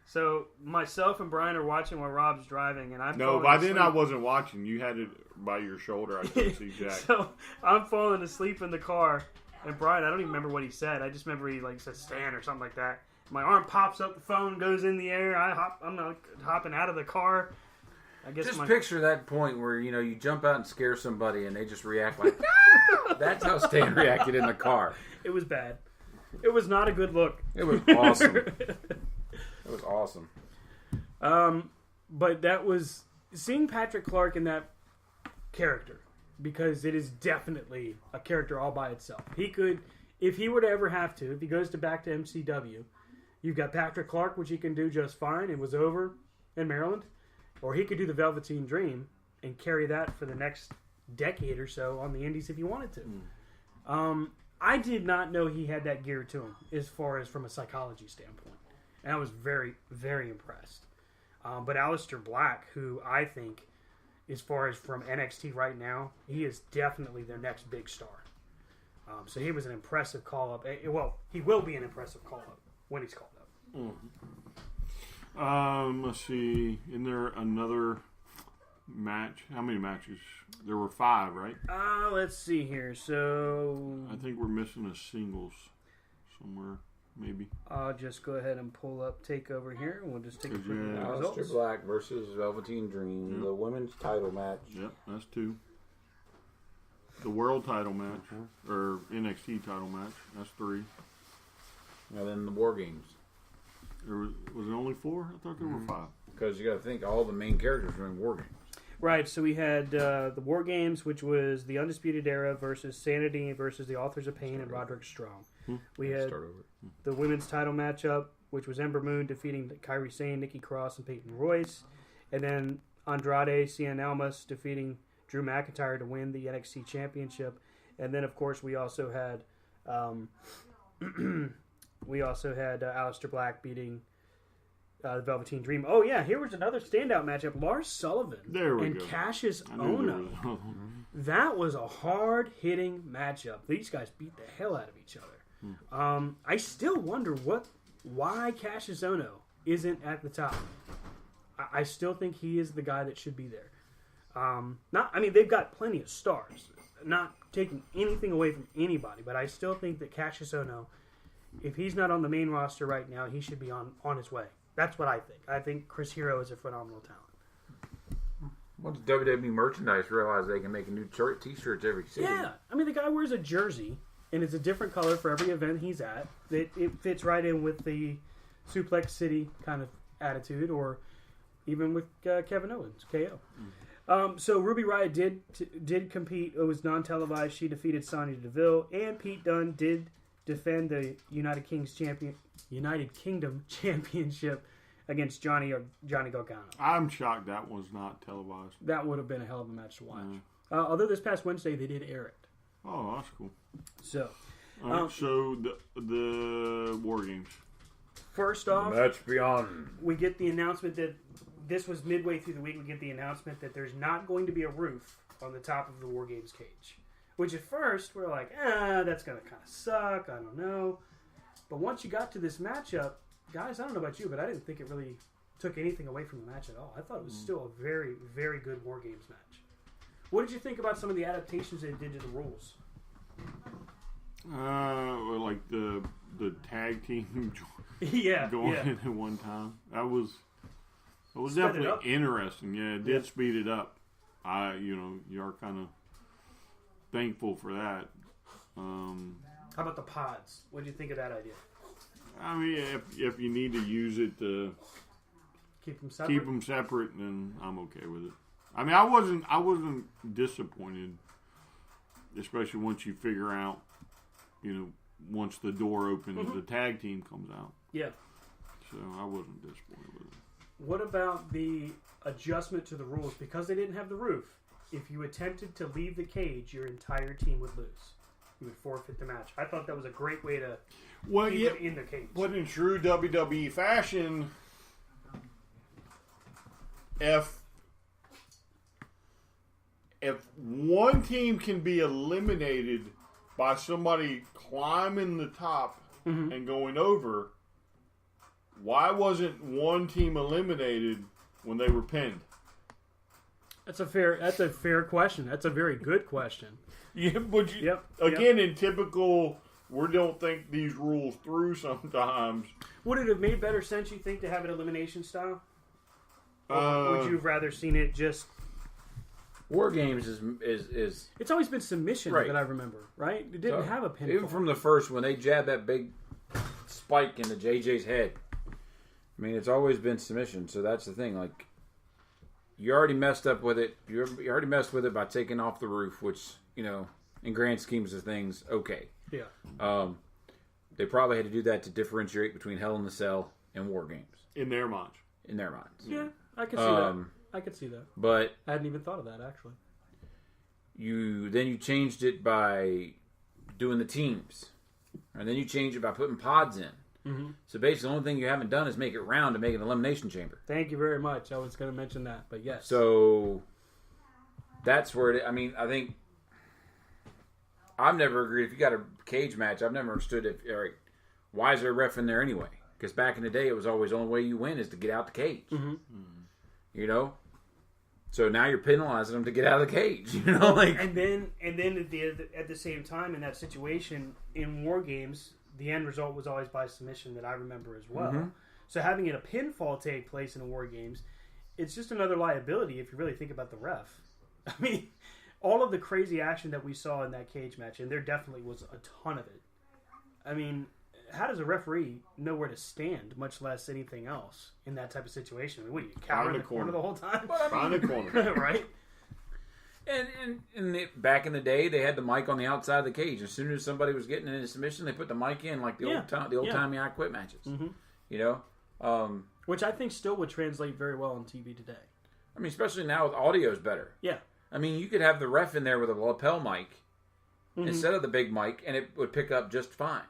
So myself and Brian are watching while Rob's driving, and I'm No, by then I wasn't watching. You had it by your shoulder. I couldn't see Jack. So I'm falling asleep in the car, and Brian, I don't even remember what he said. I just remember he said stand or something like that. My arm pops up, the phone goes in the air. I'm hopping out of the car. I guess just picture that point where you jump out and scare somebody, and they just react like no! That's how Stan reacted in the car. It was bad. It was not a good look. It was awesome. It was awesome. But that was seeing Patrick Clark in that character, because it is definitely a character all by itself. He could, if he were to ever have to, if he goes back to MCW, you've got Patrick Clark, which he can do just fine and was over in Maryland, or he could do the Velveteen Dream and carry that for the next decade or so on the indies if he wanted to. I did not know he had that gear to him as far as from a psychology standpoint. And I was very, very impressed. But Aleister Black, who I think, as far as from NXT right now, he is definitely their next big star. So he was an impressive call-up. Well, he will be an impressive call-up when he's called up. Let's see. Isn't there another match? How many matches? There were 5, right? Let's see here. So I think we're missing a singles somewhere, maybe. I'll just go ahead and pull up Takeover here, and we'll just take a quick look at the Aleister results. Black versus Velveteen Dream, the women's title match. Yep, that's 2. The world title match, or NXT title match, that's 3. And then the War Games. Was it only 4? I thought there were 5. Because you got to think all the main characters were in War Games. Right, so we had the War Games, which was the Undisputed Era versus Sanity versus the Authors of Pain and Roderick Strong. We had the women's title matchup, which was Ember Moon defeating Kairi Sane, Nikki Cross, and Peyton Royce. And then Andrade Cien Almas defeating Drew McIntyre to win the NXT Championship. And then, of course, we also had Aleister Black beating the Velveteen Dream. Oh, yeah, here was another standout matchup. Lars Sullivan and Cassius Ohno. That was a hard-hitting matchup. These guys beat the hell out of each other. I still wonder why Cassius Ohno isn't at the top. I still think he is the guy that should be there. They've got plenty of stars. Not taking anything away from anybody, but I still think that Cassius Ohno, if he's not on the main roster right now, he should be on his way. That's what I think. I think Chris Hero is a phenomenal talent. Once WWE merchandise realize they can make a new T-shirts every city. Yeah. The guy wears a jersey, and it's a different color for every event he's at. It fits right in with the Suplex City kind of attitude, or even with Kevin Owens, KO. So Ruby Riott did compete. It was non-televised. She defeated Sonya Deville, and Pete Dunne did defend the United Kingdom Championship against Johnny Gargano. I'm shocked that was not televised. That would have been a hell of a match to watch. Although this past Wednesday they did air it. Oh, that's cool. So, so the War Games. Games. First off, Match beyond. we get the announcement that this was midway through the week. We get the announcement that there's not going to be a roof on the top of the War Games cage. Which at first we're like, that's going to kind of suck. I don't know. But once you got to this matchup, guys, I don't know about you, but I didn't think it really took anything away from the match at all. I thought it was still a very, very good War Games match. What did you think about some of the adaptations they did to the rules? Like the tag team Yeah, going yeah. in at one time. That was Sped it definitely up. interesting. Yeah, it did speed it up. You are kind of thankful for that. How about the pods? What did you think of that idea? I mean, if you need to use it to Keep them separate? keep them separate, then I'm okay with it. I mean, I wasn't disappointed, especially once you figure out, once the door opens, the tag team comes out. Yeah. So I wasn't disappointed with it. What about the adjustment to the rules? Because they didn't have the roof, if you attempted to leave the cage, your entire team would lose. You would forfeit the match. I thought that was a great way to keep it in the cage. But in true WWE fashion, if one team can be eliminated by somebody climbing the top and going over, why wasn't one team eliminated when they were pinned? That's a fair question. That's a very good question. Yeah, but in typical, we don't think these rules through sometimes. Would it have made better sense, you think, to have it elimination style? Or would you have rather seen it just... War Games is It's always been submission Right. that I remember, right? It didn't have a pinfall. even from the first when they jabbed that big spike into JJ's head. I mean, it's always been submission. So that's the thing. Like, you already messed up with it. You already messed with it by taking off the roof, which in grand schemes of things, okay. Yeah. They probably had to do that to differentiate between Hell in the Cell and War Games In their minds. Yeah, I could see that. I could see that. But I hadn't even thought of that, actually. you changed it by doing the teams, and then you changed it by putting pods in. Mm-hmm. So basically, the only thing you haven't done is make it round to make an elimination chamber. Thank you very much. I was going to mention that, but yes. So that's where I think I've never agreed. If you got a cage match, I've never understood why is there a ref in there anyway? Because back in the day, it was always the only way you win is to get out the cage. Mm-hmm. So now you're penalizing them to get out of the cage. And then at the same time in that situation in War Games, the end result was always by submission that I remember as well. Mm-hmm. So having a pinfall take place in a War Games, it's just another liability if you really think about the ref. I mean, all of the crazy action that we saw in that cage match, and there definitely was a ton of it. I mean, how does a referee know where to stand, much less anything else, in that type of situation? I mean, what, you cower in the corner the whole time? Find a corner. Right? And back in the day, they had the mic on the outside of the cage. As soon as somebody was getting in a submission, they put the mic in like the old timey I Quit matches. Mm-hmm. Which I think still would translate very well on TV today. I mean, especially now with audio's better. Yeah. I mean, you could have the ref in there with a lapel mic instead of the big mic, and it would pick up just fine.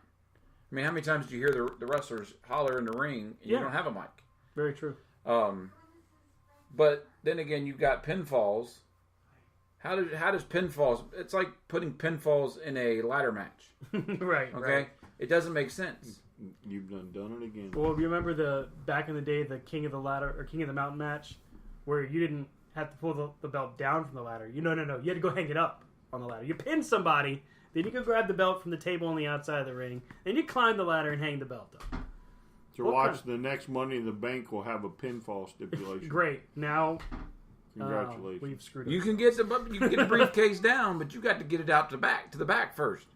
I mean, how many times do you hear the wrestlers holler in the ring and you don't have a mic? Very true. But then again, you've got pinfalls. How does pinfalls? It's like putting pinfalls in a ladder match. Right. Okay, right. It doesn't make sense. You've done it again. Well, remember back in the day, the King of the Ladder or King of the Mountain match, where you didn't have to pull the belt down from the ladder. No. You had to go hang it up on the ladder. You pin somebody, then you go grab the belt from the table on the outside of the ring, then you climb the ladder and hang the belt up. To the next Money in the Bank will have a pinfall stipulation. Great. Now, Congratulations. we've screwed up. You can get the briefcase down, but you got to get it out to the back first.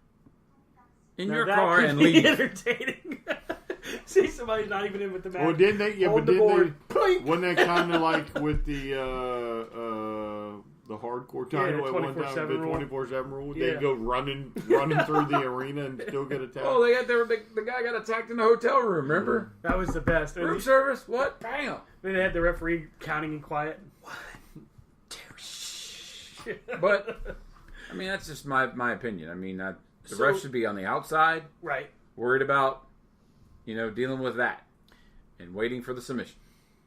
In Now your that car could and be leave. entertaining. See somebody's not even in with the match. Well, didn't they? Yeah, Hold but the board. didn't they? Wasn't that kind of like with the hardcore title at one time? The 24/7 rule. Yeah. They'd go running through the arena and still get attacked. Oh, the guy got attacked in the hotel room. Remember? That was the best. Room service? What? Bam! Then they had the referee counting in quiet. 1, 2, But I mean, that's just my opinion. I mean, the ref should be on the outside, right. worried about dealing with that and waiting for the submission.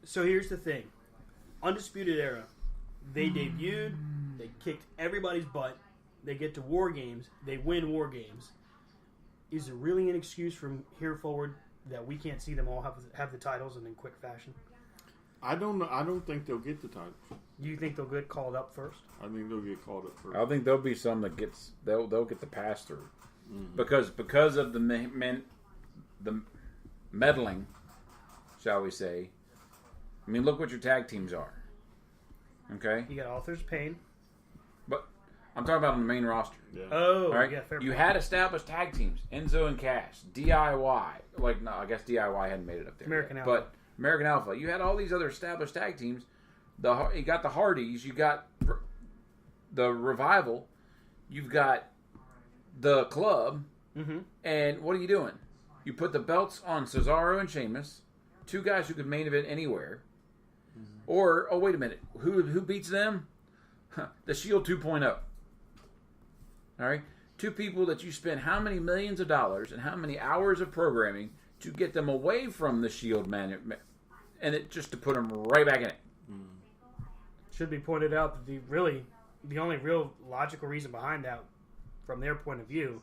So here's the thing. Undisputed Era, they debuted, they kicked everybody's butt, they get to War Games, they win War Games. Is there really an excuse from here forward that we can't see them all have the titles and in quick fashion? I don't know. I don't think they'll get the titles. You think they'll get called up first? I think they'll get called up first. I think there'll be some that they'll get the pass through because of the meddling, shall we say. I mean, look what your tag teams are. Okay, You got Authors Pain. but I'm talking about on the main roster. Yeah. Oh, All right, yeah, fair you point. had established tag teams, Enzo and Cash, DIY. Like, no, I guess DIY hadn't made it up there. American yet. Alpha. But American Alpha. You had all these other established tag teams. You got the Hardys. You got the Revival. You've got the Club. Mm-hmm. And what are you doing? You put the belts on Cesaro and Sheamus, two guys who could main event anywhere. Or, oh, wait a minute. Who beats them? The Shield 2.0. All right? Two people that you spend how many millions of dollars and how many hours of programming to get them away from the Shield man, and it just to put them right back in it. Should be pointed out that the only real logical reason behind that, from their point of view,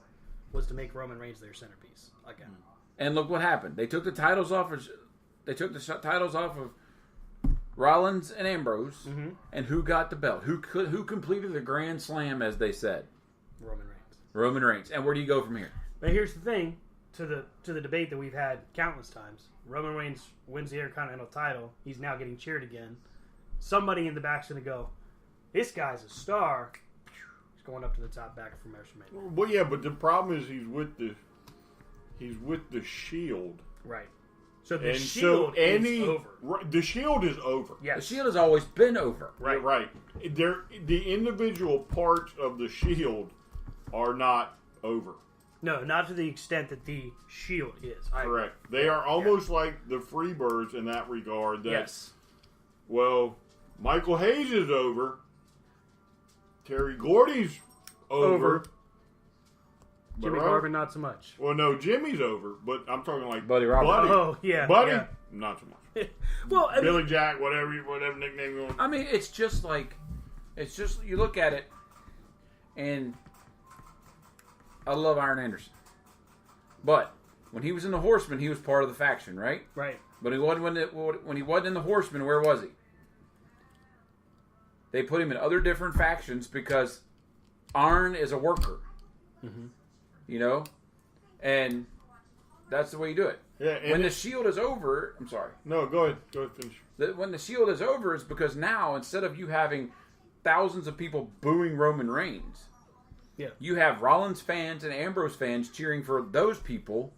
was to make Roman Reigns their centerpiece again. And look what happened. They took the titles off of Rollins and Ambrose, and who got the belt? Who completed the Grand Slam, as they said? Roman Reigns. And where do you go from here? But here's the thing, to the debate that we've had countless times. Roman Reigns wins the Intercontinental title. He's now getting cheered again. Somebody in the back's going to go, this guy's a star. He's going up to the top back from WrestleMania. Well, yeah, but the problem is he's with the Shield. Right. So the And Shield is over. The Shield is over. Yes. The Shield has always been over. Right. Yeah, right. The individual parts of the Shield are not over. No, not to the extent that the Shield is. Correct. They are almost like the Freebirds in that regard. That, Yes. Well, Michael Hayes is over. Terry Gordy's over. But Jimmy Garvin, not so much. Well, no, Jimmy's over, but I'm talking like Buddy Roberts. Oh, yeah. Buddy, yeah. not so much. Well, I mean, Billy Jack, whatever nickname you want. I mean, it's just you look at it, and I love Iron Anderson, but when he was in the Horsemen, he was part of the faction, right? right. But when he wasn't in the Horsemen, where was he? They put him in other different factions because Arn is a worker. You know? And that's the way you do it. Yeah, and when the Shield is over, I'm sorry. No, go ahead. Go ahead, finish. When the Shield is over, it's because now, instead of you having thousands of people booing Roman Reigns, you have Rollins fans and Ambrose fans cheering for those people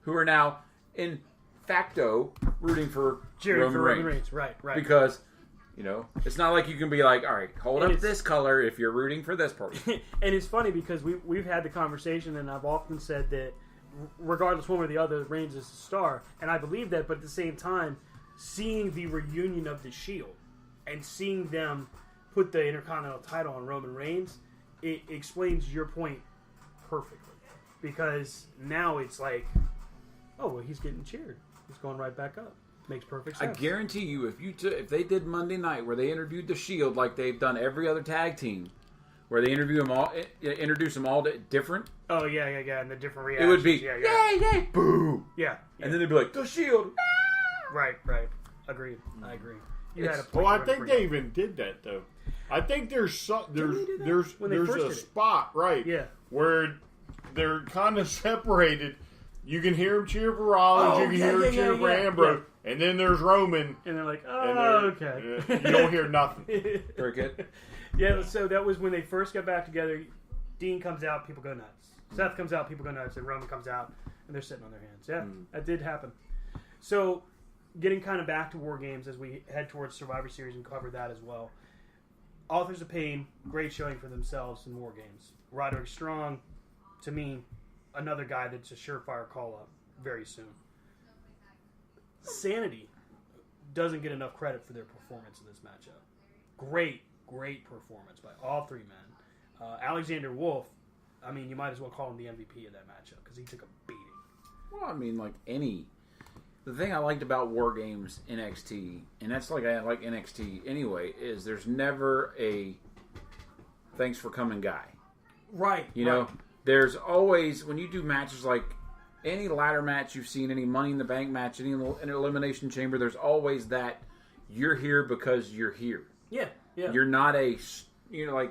who are now, in facto, rooting for Roman Reigns. Right. Because, it's not like you can be like, all right, hold And up this color if you're rooting for this person. And it's funny because we've had the conversation, and I've often said that regardless one or the other, Reigns is a star, and I believe that. But at the same time, seeing the reunion of the Shield and seeing them put the Intercontinental title on Roman Reigns, it explains your point perfectly. Because now it's like, oh well, he's getting cheered. He's going right back up. Makes perfect sense. I guarantee you, if they did Monday Night where they interviewed the Shield like they've done every other tag team, where they introduce them all to different. Oh yeah, and the different reactions. It would be yay, boo, yeah, and then they'd be like the Shield. right. Agreed. I agree. You had a point. Well, I think they even did that though. I think there's a spot where they're kind of separated. You can hear him cheer for Rollins. You can hear him cheer for Ambrose. Yeah. And then there's Roman. And they're like, oh, okay. You don't hear nothing. Very good. Yeah, so that was when they first got back together. Dean comes out, people go nuts. Seth comes out, people go nuts. And Roman comes out, and they're sitting on their hands. Yeah, that did happen. So, getting kind of back to War Games as we head towards Survivor Series and cover that as well. Authors of Pain, great showing for themselves in War Games. Roderick Strong, to me, another guy that's a surefire call-up very soon. Sanity doesn't get enough credit for their performance in this matchup. Great performance by all three men. Alexander Wolf, I mean, you might as well call him the MVP of that matchup because he took a beating. Well, I mean, like any The thing I liked about War Games NXT, and that's like I like NXT anyway, is there's never a thanks for coming guy. Right. You know, there's always, when you do matches like any ladder match you've seen, any Money in the Bank match, any Elimination Chamber, there's always that you're here because you're here. Yeah. Yeah. You're not you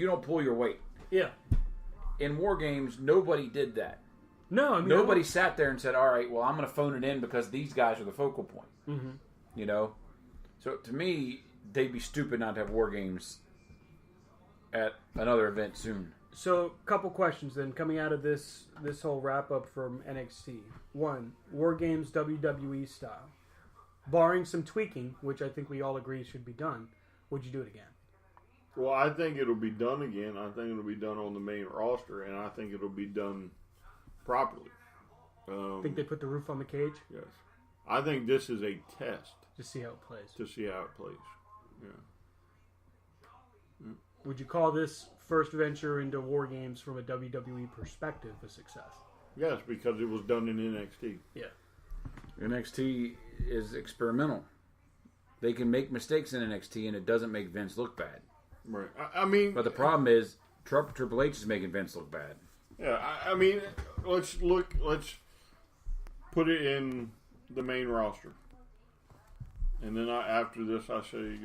don't pull your weight. Yeah. In War Games, nobody did that. No, I mean, nobody sat there and said, all right, well, I'm going to phone it in because these guys are the focal point. Mm-hmm. You know? So to me, they'd be stupid not to have War Games at another event soon. So, a couple questions then coming out of this whole wrap up from NXT. One, War Games WWE style. Barring some tweaking, which I think we all agree should be done, would you do it again? Well, I think it'll be done again. I think it'll be done on the main roster, and I think it'll be done properly. Think they put the roof on the cage? Yes. I think this is a test. To see how it plays. To see how it plays. Yeah. Would you call this first venture into War Games from a WWE perspective a success? Yes, because it was done in NXT. Yeah. NXT is experimental. They can make mistakes in NXT, and it doesn't make Vince look bad. Right. I mean... But the problem is, Triple H is making Vince look bad. Yeah, I mean, let's put it in the main roster. And then after this, I say,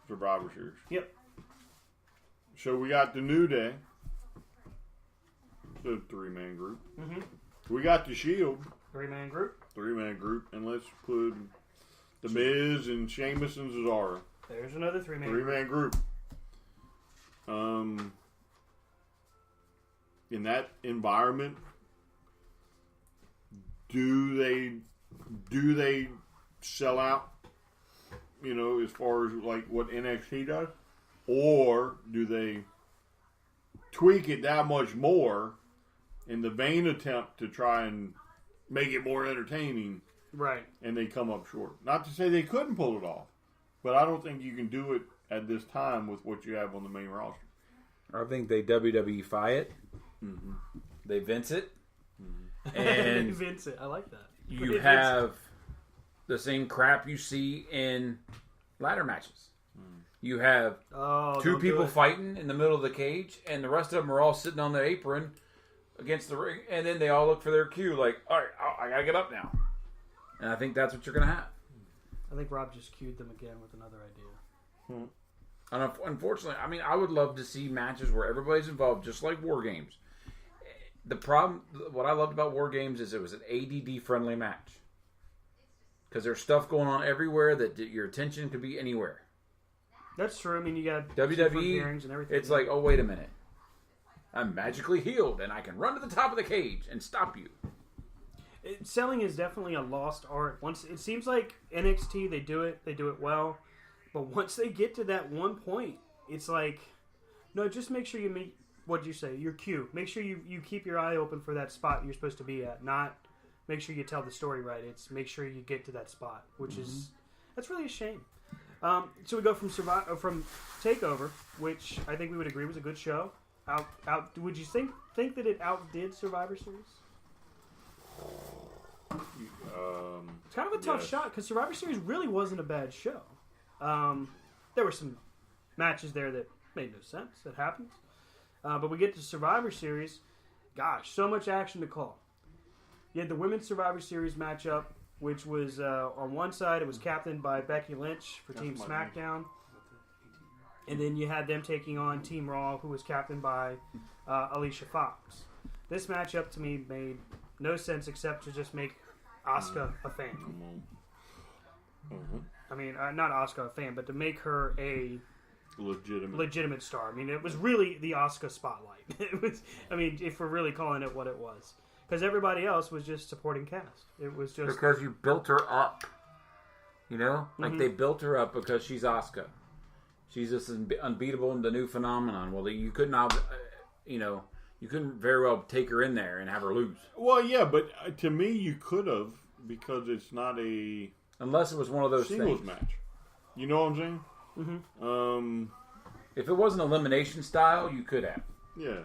Survivor Series. Yep. So we got the New Day. The 3-man group. Mm-hmm. We got the Shield. 3-man group. 3-man group. And let's put the Miz and Sheamus and Cesaro. There's another 3-man 3-man group. In that environment, do they sell out? As far as like what NXT does, or do they tweak it that much more in the vain attempt to try and make it more entertaining? Right. And they come up short. Not to say they couldn't pull it off, but I don't think you can do it at this time with what you have on the main roster. I think they WWE-fy it. Mm-hmm. They Vince it. Mm-hmm. And Vince it. I like that. You have the same crap you see in ladder matches. You have two people fighting in the middle of the cage, and the rest of them are all sitting on the apron against the ring, and then they all look for their cue like, all right, I got to get up now. And I think that's what you're going to have. I think Rob just cued them again with another idea. And unfortunately, I mean, I would love to see matches where everybody's involved, just like War Games. The problem, what I loved about War Games is it was an ADD-friendly match. Because there's stuff going on everywhere that your attention could be anywhere. That's true. I mean, you got WWE, hearings and everything. it's like, oh, wait a minute. I'm magically healed, and I can run to the top of the cage and stop you. Selling is definitely a lost art. Once it seems like NXT, they do it well. But once they get to that one point, it's like, no, just make sure you meet, what'd you say, your cue. Make sure you keep your eye open for that spot you're supposed to be at. Not make sure you tell the story right. It's make sure you get to that spot, which is, that's really a shame. So we go from TakeOver, which I think we would agree was a good show. Would you think that it outdid Survivor Series? It's kind of a tough shot because Survivor Series really wasn't a bad show. There were some matches there that made no sense. That happens. But we get to Survivor Series. Gosh, so much action to call. You had the Women's Survivor Series matchup, which was on one side, it was captained by Becky Lynch for Team SmackDown. And then you had them taking on Team Raw, who was captained by Alicia Fox. This matchup, to me, made no sense except to just make Asuka a fan. I mean, not Asuka a fan, but to make her a legitimate star. I mean, it was really the Asuka spotlight. It was. I mean, if we're really calling it what it was, because everybody else was just supporting cast. It was just because you built her up. You know, like they built her up because she's Asuka. She's this unbeatable and the new phenomenon. Well, you could not, you couldn't very well take her in there and have her lose. Well, yeah, but to me, you could have because it's not a unless it was one of those singles things. match. You know what I'm saying? Mm-hmm. If it wasn't elimination style, you could have. Yeah,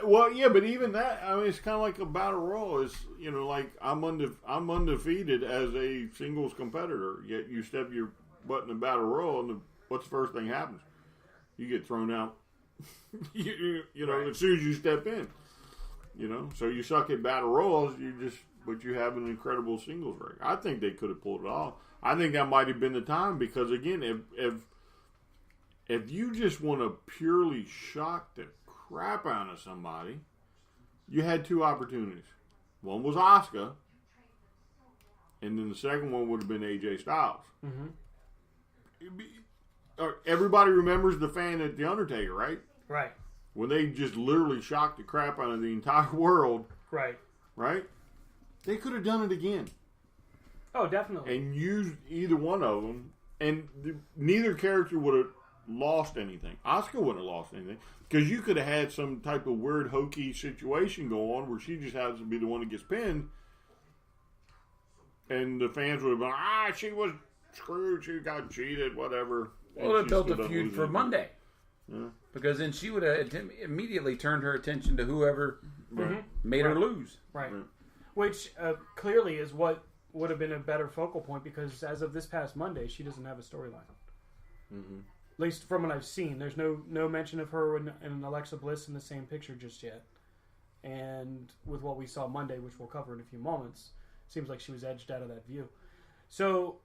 Well, yeah, but even that, I mean, it's kind of like a battle royal. Is like I'm undefeated as a singles competitor. Yet you step your butt in the battle royal, and what's the first thing happens? You get thrown out. you know, right. As soon as you step in. So you suck at battle royals. But you have an incredible singles record. I think they could have pulled it off. I think that might have been the time because again, if you just want to purely shock the crap out of somebody, you had two opportunities. One was Asuka, and then the second one would have been AJ Styles. Mm-hmm. Everybody remembers the fan at The Undertaker, right? Right. When they just literally shocked the crap out of the entire world. Right. Right? They could have done it again. Oh, definitely. And used either one of them, and neither character would have lost anything. Asuka wouldn't have lost anything. Because you could have had some type of weird, hokey situation go on where she just happens to be the one that gets pinned. And the fans would have been, she was screwed, she got cheated, whatever. Well, it built a feud for Monday. Yeah. Because then she would have immediately turned her attention to whoever made her lose. Right. Which clearly is what would have been a better focal point because as of this past Monday, she doesn't have a storyline. Mm-hmm. At least from what I've seen, there's no mention of her and Alexa Bliss in the same picture just yet. And with what we saw Monday, which we'll cover in a few moments, seems like she was edged out of that view. So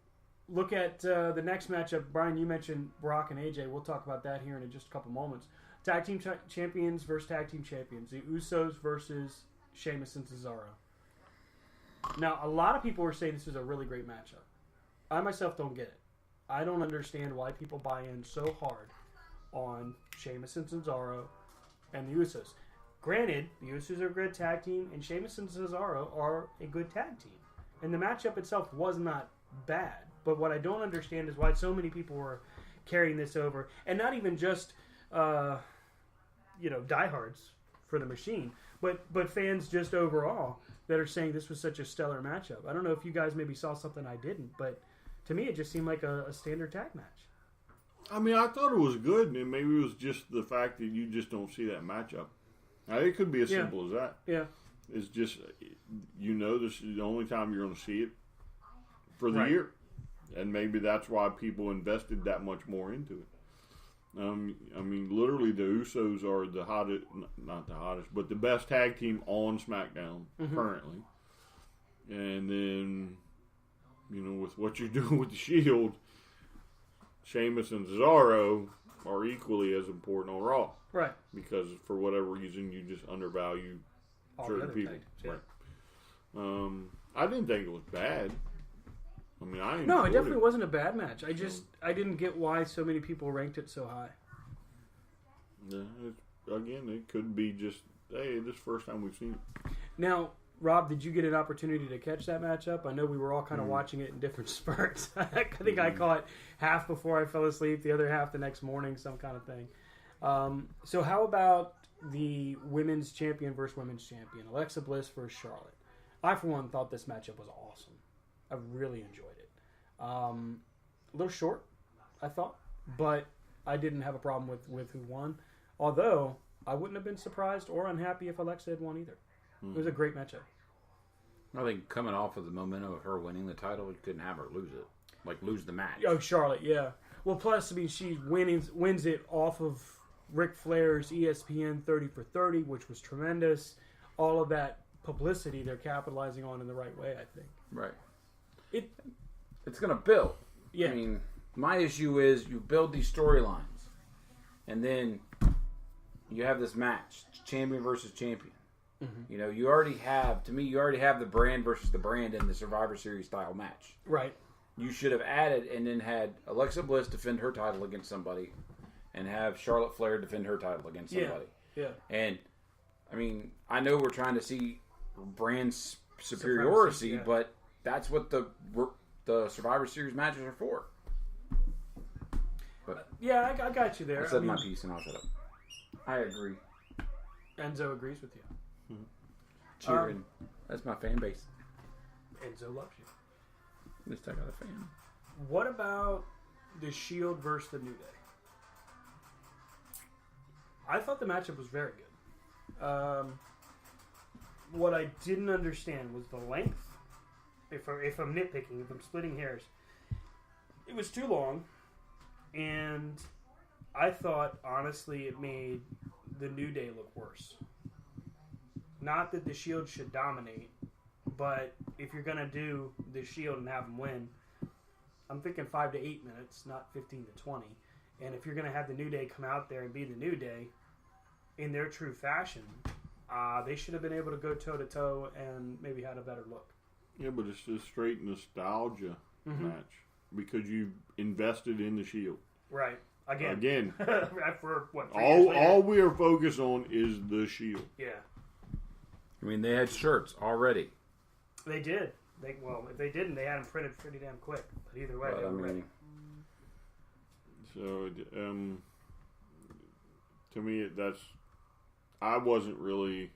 look at the next matchup. Brian, you mentioned Brock and AJ. We'll talk about that here in just a couple moments. Tag team champions versus tag team champions. The Usos versus Sheamus and Cesaro. Now, a lot of people are saying this is a really great matchup. I myself don't get it. I don't understand why people buy in so hard on Sheamus and Cesaro and the Usos. Granted, the Usos are a good tag team, and Sheamus and Cesaro are a good tag team. And the matchup itself was not bad. But what I don't understand is why so many people were carrying this over. And not even just, diehards for the machine, but fans just overall that are saying this was such a stellar matchup. I don't know if you guys maybe saw something I didn't, but to me it just seemed like a standard tag match. I mean, I thought it was good, and maybe it was just the fact that you just don't see that matchup. Now, it could be as simple as that. Yeah. It's just, this is the only time you're going to see it for the year. And maybe that's why people invested that much more into it. I mean, literally, the Usos are the hottest, not the hottest, but the best tag team on SmackDown currently. And then, with what you're doing with the Shield, Sheamus and Cesaro are equally as important on Raw. Right. Because for whatever reason, you just undervalue certain people. Yeah. Right. I didn't think it was bad. I mean, No, it definitely wasn't a bad match. I didn't get why so many people ranked it so high. Yeah, again, it could be just, hey, this is the first time we've seen it. Now, Rob, did you get an opportunity to catch that matchup? I know we were all kind of watching it in different spurts. I think I caught half before I fell asleep, the other half the next morning, some kind of thing. So how about the women's champion versus women's champion, Alexa Bliss versus Charlotte? I, for one, thought this matchup was awesome. I really enjoyed it. A little short, I thought, but I didn't have a problem with who won. Although, I wouldn't have been surprised or unhappy if Alexa had won either. It was a great matchup. I think coming off of the momentum of her winning the title, you couldn't have her lose it. Like, lose the match. Oh, Charlotte, yeah. Well, plus, I mean, she wins it off of Ric Flair's ESPN 30 for 30, which was tremendous. All of that publicity they're capitalizing on in the right way, I think. Right. It's going to build. Yeah. I mean, my issue is you build these storylines, and then you have this match, champion versus champion. Mm-hmm. You already have the brand versus the brand in the Survivor Series style match. Right. You should have added and then had Alexa Bliss defend her title against somebody, and have Charlotte Flair defend her title against somebody. Yeah. And I mean, I know we're trying to see brand superiority, but that's what the Survivor Series matches are for. But yeah, I got you there. I said my piece and I'll shut up. I agree. Enzo agrees with you. Cheering. That's my fan base. Enzo loves you. Let's talk about the fan. What about the Shield versus the New Day? I thought the matchup was very good. What I didn't understand was the length. If I'm nitpicking, if I'm splitting hairs, it was too long, and I thought honestly it made the New Day look worse. Not that the Shield should dominate, but if you're gonna do the Shield and have them win, I'm thinking 5 to 8 minutes, not 15 to 20. And if you're gonna have the New Day come out there and be the New Day in their true fashion, they should have been able to go toe to toe and maybe had a better look. Yeah, but it's just straight nostalgia match because you invested in the Shield. Right. Again. For what? All we are focused on is the Shield. Yeah. I mean, they had shirts already. They did. If they didn't, they had them printed pretty damn quick. But either way, they were ready. So, to me, I wasn't really.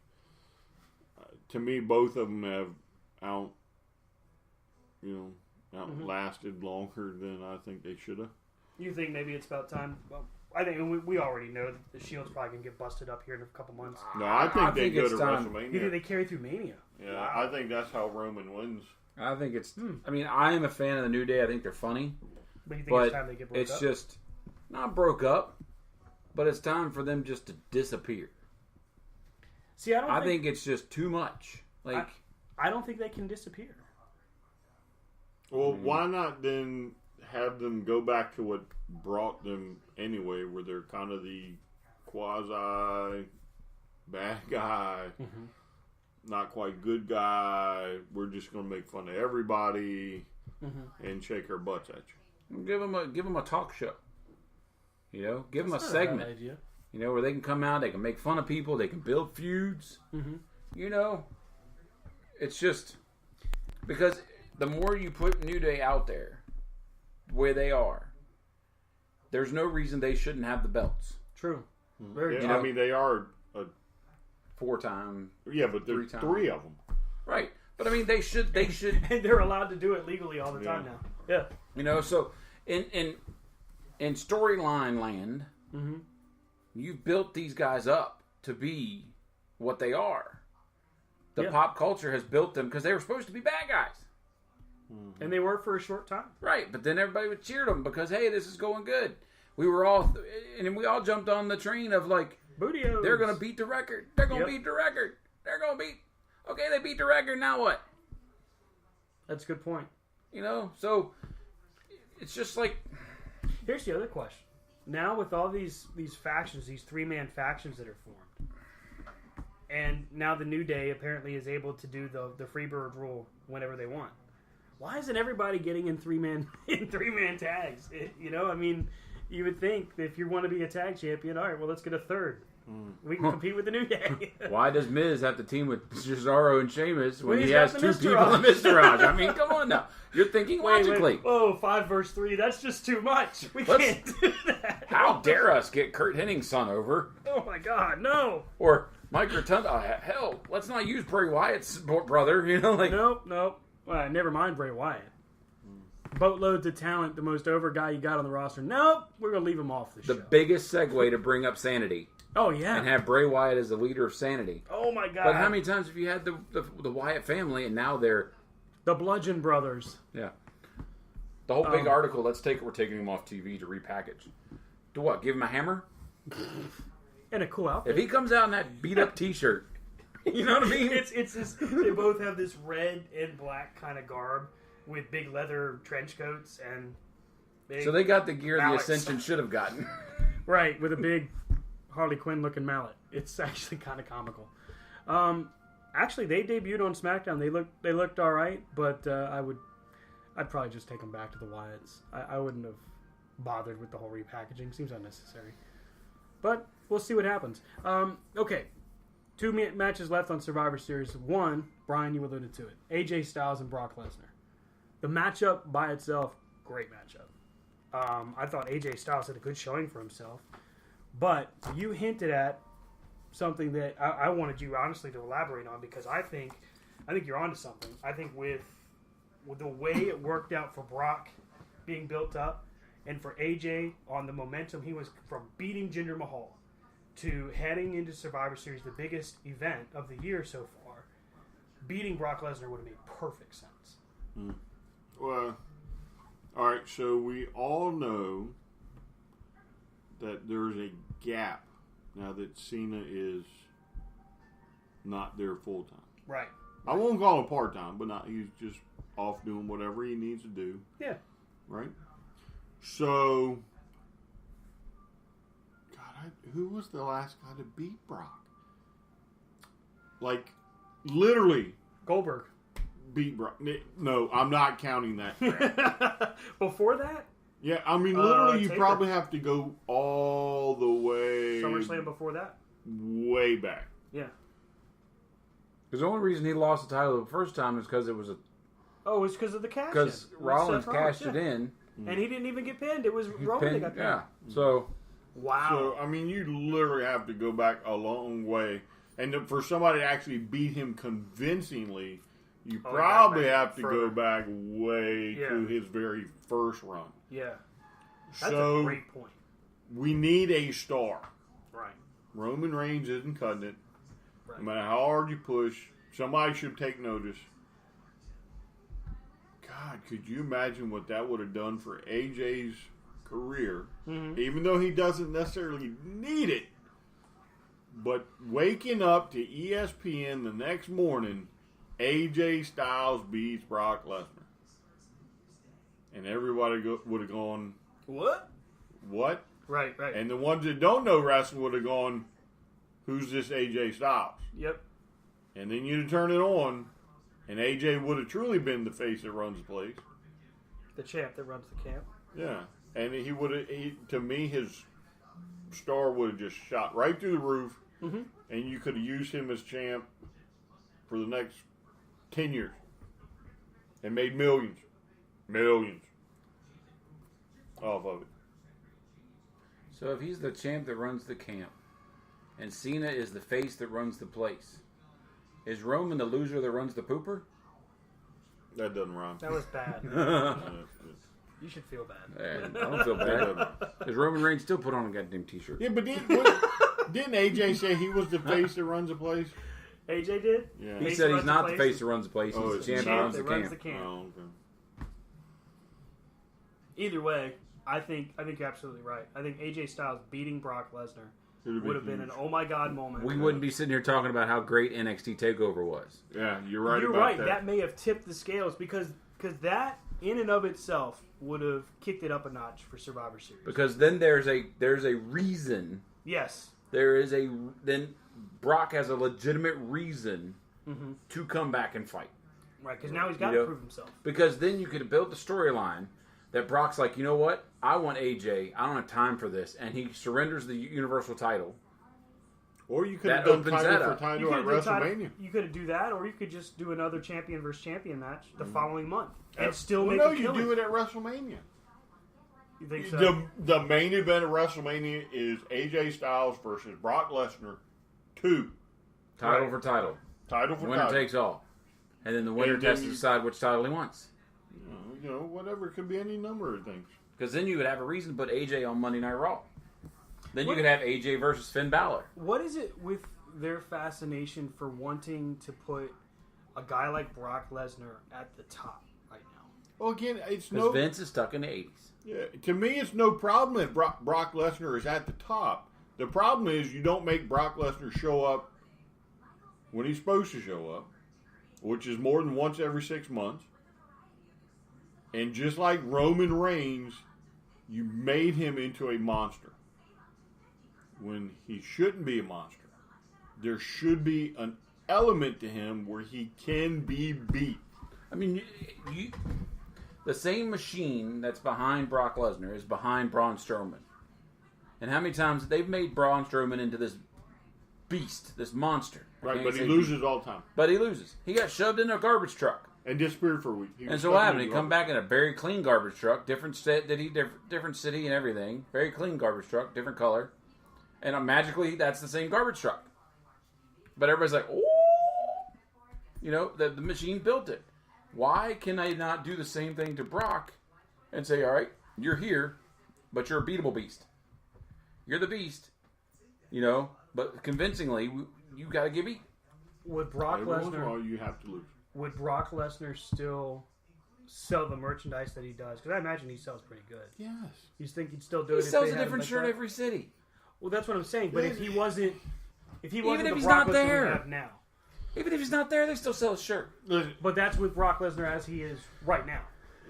To me, both of them have outlasted longer than I think they should have. You think maybe it's about time? Well, I think we already know that the Shield's probably going to get busted up here in a couple months. No, I think they go to WrestleMania. You think they carry through Mania? Yeah, wow. I think that's how Roman wins. I think it's... I mean, I am a fan of the New Day. I think they're funny. But you think it's time they get broke up? It's just... Not broke up, but it's time for them just to disappear. See, I think it's just too much. Like... I don't think they can disappear. Well, why not then have them go back to what brought them anyway, where they're kind of the quasi bad guy, not quite good guy. We're just going to make fun of everybody and shake our butts at you. Give them a talk show. You know, give them a segment. You know, where they can come out, they can make fun of people, they can build feuds. You know, it's just because the more you put New Day out there, where they are, there's no reason they shouldn't have the belts. True. I mean, they are a 4-time. Yeah, but there's 3 of them. Right. But I mean, they should. And they're allowed to do it legally all the time now. Yeah. You know, so in storyline land, you've built these guys up to be what they are. The pop culture has built them because they were supposed to be bad guys. And they were for a short time. Right, but then everybody would cheer them because, hey, this is going good. We were all, and we all jumped on the train of like, Bootios. They're going to beat the record. They're going to beat the record. They're going to beat, okay, they beat the record, now what? That's a good point. You know, so it's just like. Here's the other question. Now with all these factions, these 3-man factions that are formed, and now the New Day apparently is able to do the Freebird rule whenever they want. Why isn't everybody getting in 3-man tags? You know, I mean, you would think that if you want to be a tag champion, all right, well, let's get a third. We can compete with the New Day. Why does Miz have to team with Cesaro and Sheamus when he has 2 people in Mr. Raj? I mean, come on now. You're thinking logically. Oh, 5 versus 3. That's just too much. Can't do that. How dare us get Kurt Hennig's son over? Oh, my God, no. Or Mike Rotunda. Hell, let's not use Bray Wyatt's brother. You know, like Nope. Well, never mind Bray Wyatt. Boatloads of talent, the most over guy you got on the roster. Nope, we're going to leave him off the show. The biggest segue to bring up Sanity. Oh, yeah. And have Bray Wyatt as the leader of Sanity. Oh, my God. But how many times have you had the Wyatt family and now they're... The Bludgeon Brothers. Yeah. The whole big article, we're taking him off TV to repackage. To what, give him a hammer? And a cool outfit. If he comes out in that beat-up t-shirt, you know what I mean? It's this, they both have this red and black kind of garb with big leather trench coats and big so they got the gear mallets. the Ascension should have gotten. Right, with a big Harley Quinn looking mallet. It's actually kind of comical. Actually, they debuted on SmackDown. They looked all right, but I'd probably just take them back to the Wyatts. I wouldn't have bothered with the whole repackaging. Seems unnecessary. But we'll see what happens. Okay. 2 matches left on Survivor Series. 1, Brian, you alluded to it. AJ Styles and Brock Lesnar. The matchup by itself, great matchup. I thought AJ Styles had a good showing for himself. But you hinted at something that I wanted you honestly to elaborate on because I think you're onto something. I think with the way it worked out for Brock being built up and for AJ on the momentum he was from beating Jinder Mahal to heading into Survivor Series, the biggest event of the year so far, beating Brock Lesnar would have made perfect sense. Well, all right, so we all know that there's a gap now that Cena is not there full time. Right. I won't call him part time, but he's just off doing whatever he needs to do. Yeah. Right? So, God, who was the last guy to beat Brock? Like, literally Goldberg. beat Brock. No, I'm not counting that crap. Before that? Yeah, I mean, literally, you Taker. probably have to go all the way... SummerSlam before that? Way back. Yeah. Because the only reason he lost the title the first time is because it was Oh, it's because of the cash. because Rollins cashed it in. And he didn't even get pinned. It was Roman that Pinned- got pinned. yeah. So Wow. So, I mean, you literally have to go back a long way. And for somebody to actually beat him convincingly, you Oh, probably yeah, have to go further. back way Yeah. to his very first run. Yeah. That's So, a great point. we need a star. Right. Roman Reigns isn't cutting it. Right. No matter how hard you push, somebody should take notice. God, could you imagine what that would have done for AJ's career? Mm-hmm. Even though he doesn't necessarily need it. But waking up to ESPN the next morning, AJ Styles beats Brock Lesnar. And everybody would have gone, What? what? Right, right. And the ones that don't know wrestling would have gone, who's this AJ Styles? Yep. And then you'd turn it on, and AJ would have truly been the face that runs the place. The champ that runs the camp. Yeah. And he would have, to me, his star would have just shot right through the roof, Mm-hmm. and you could have used him as champ for the next 10 years and made millions off of it. So if he's the champ that runs the camp, and Cena is the face that runs the place, is Roman the loser that runs the pooper? That doesn't rhyme. That was bad. Uh, You should feel bad. I don't feel bad. Because Roman Reigns still put on a goddamn t-shirt. yeah, but didn't AJ say he was the face that runs the place? AJ did? Yeah. He Face said runs he's not the place. face that runs the place. Oh, He's the it's champ that runs that the runs camp. the camp. Oh, okay. Either way, I think you're absolutely right. I think AJ Styles beating Brock Lesnar would have been an oh my god moment. We wouldn't be sitting here talking about how great NXT TakeOver was. Yeah, you're right You're about right. that. That may have tipped the scales because that in and of itself would have kicked it up a notch for Survivor Series. Because then there's a reason. Yes. Then Brock has a legitimate reason to come back and fight. Right, because now he's got You to know, prove himself. Because then you could build the storyline that Brock's like, you know what? I want AJ. I don't have time for this. And he surrenders the Universal title. Or you could have That done opens title that for up. title at WrestleMania. You could do that, or you could just do another champion versus champion match the following month and still Well, make no, a you killing. do it at WrestleMania. You think so? The main event of WrestleMania is AJ Styles versus Brock Lesnar 2. Title Right. for title. Title for Winner title. takes all. And then the winner And then has to decide which title he wants. You know, whatever. It could be any number of things. Because then you would have a reason to put AJ on Monday Night Raw. Then What- you could have AJ versus Finn Balor. What is it with their fascination for wanting to put a guy like Brock Lesnar at the top right now? Well, again, it's Because no. Vince is stuck in the 80s. Yeah, to me, it's no problem if Brock Lesnar is at the top. The problem is you don't make Brock Lesnar show up when he's supposed to show up, which is more than once every 6 months. And just like Roman Reigns, you made him into a monster when he shouldn't be a monster. There should be an element to him where he can be beat. I mean, the same machine that's behind Brock Lesnar is behind Braun Strowman. And how many times they've made Braun Strowman into this beast, this monster. I Right, can't but he say loses beast. all the time. But he loses. He got shoved in a garbage truck. And disappeared for a week. And so what happened? He come back in a very clean garbage truck, different different city and everything. Very clean garbage truck, different color. And magically, that's the same garbage truck. But everybody's like, oh! You know, the machine built it. Why can I not do the same thing to Brock and say, all right, you're here, but you're a beatable beast. You're the beast. You know, but convincingly, you got to give me. Would Brock Every once in a Lesnar? while, you have to lose. Would Brock Lesnar still sell the merchandise that he does? Because I imagine he sells pretty good. Yes. You think he'd still do He it? If sells they a had him different like shirt that? every city. Well, that's what I'm saying. But if he wasn't, Even if the he's Brock not Lesnar we there. have now. Even if he's not there, they still sell his shirt. But that's with Brock Lesnar as he is right now.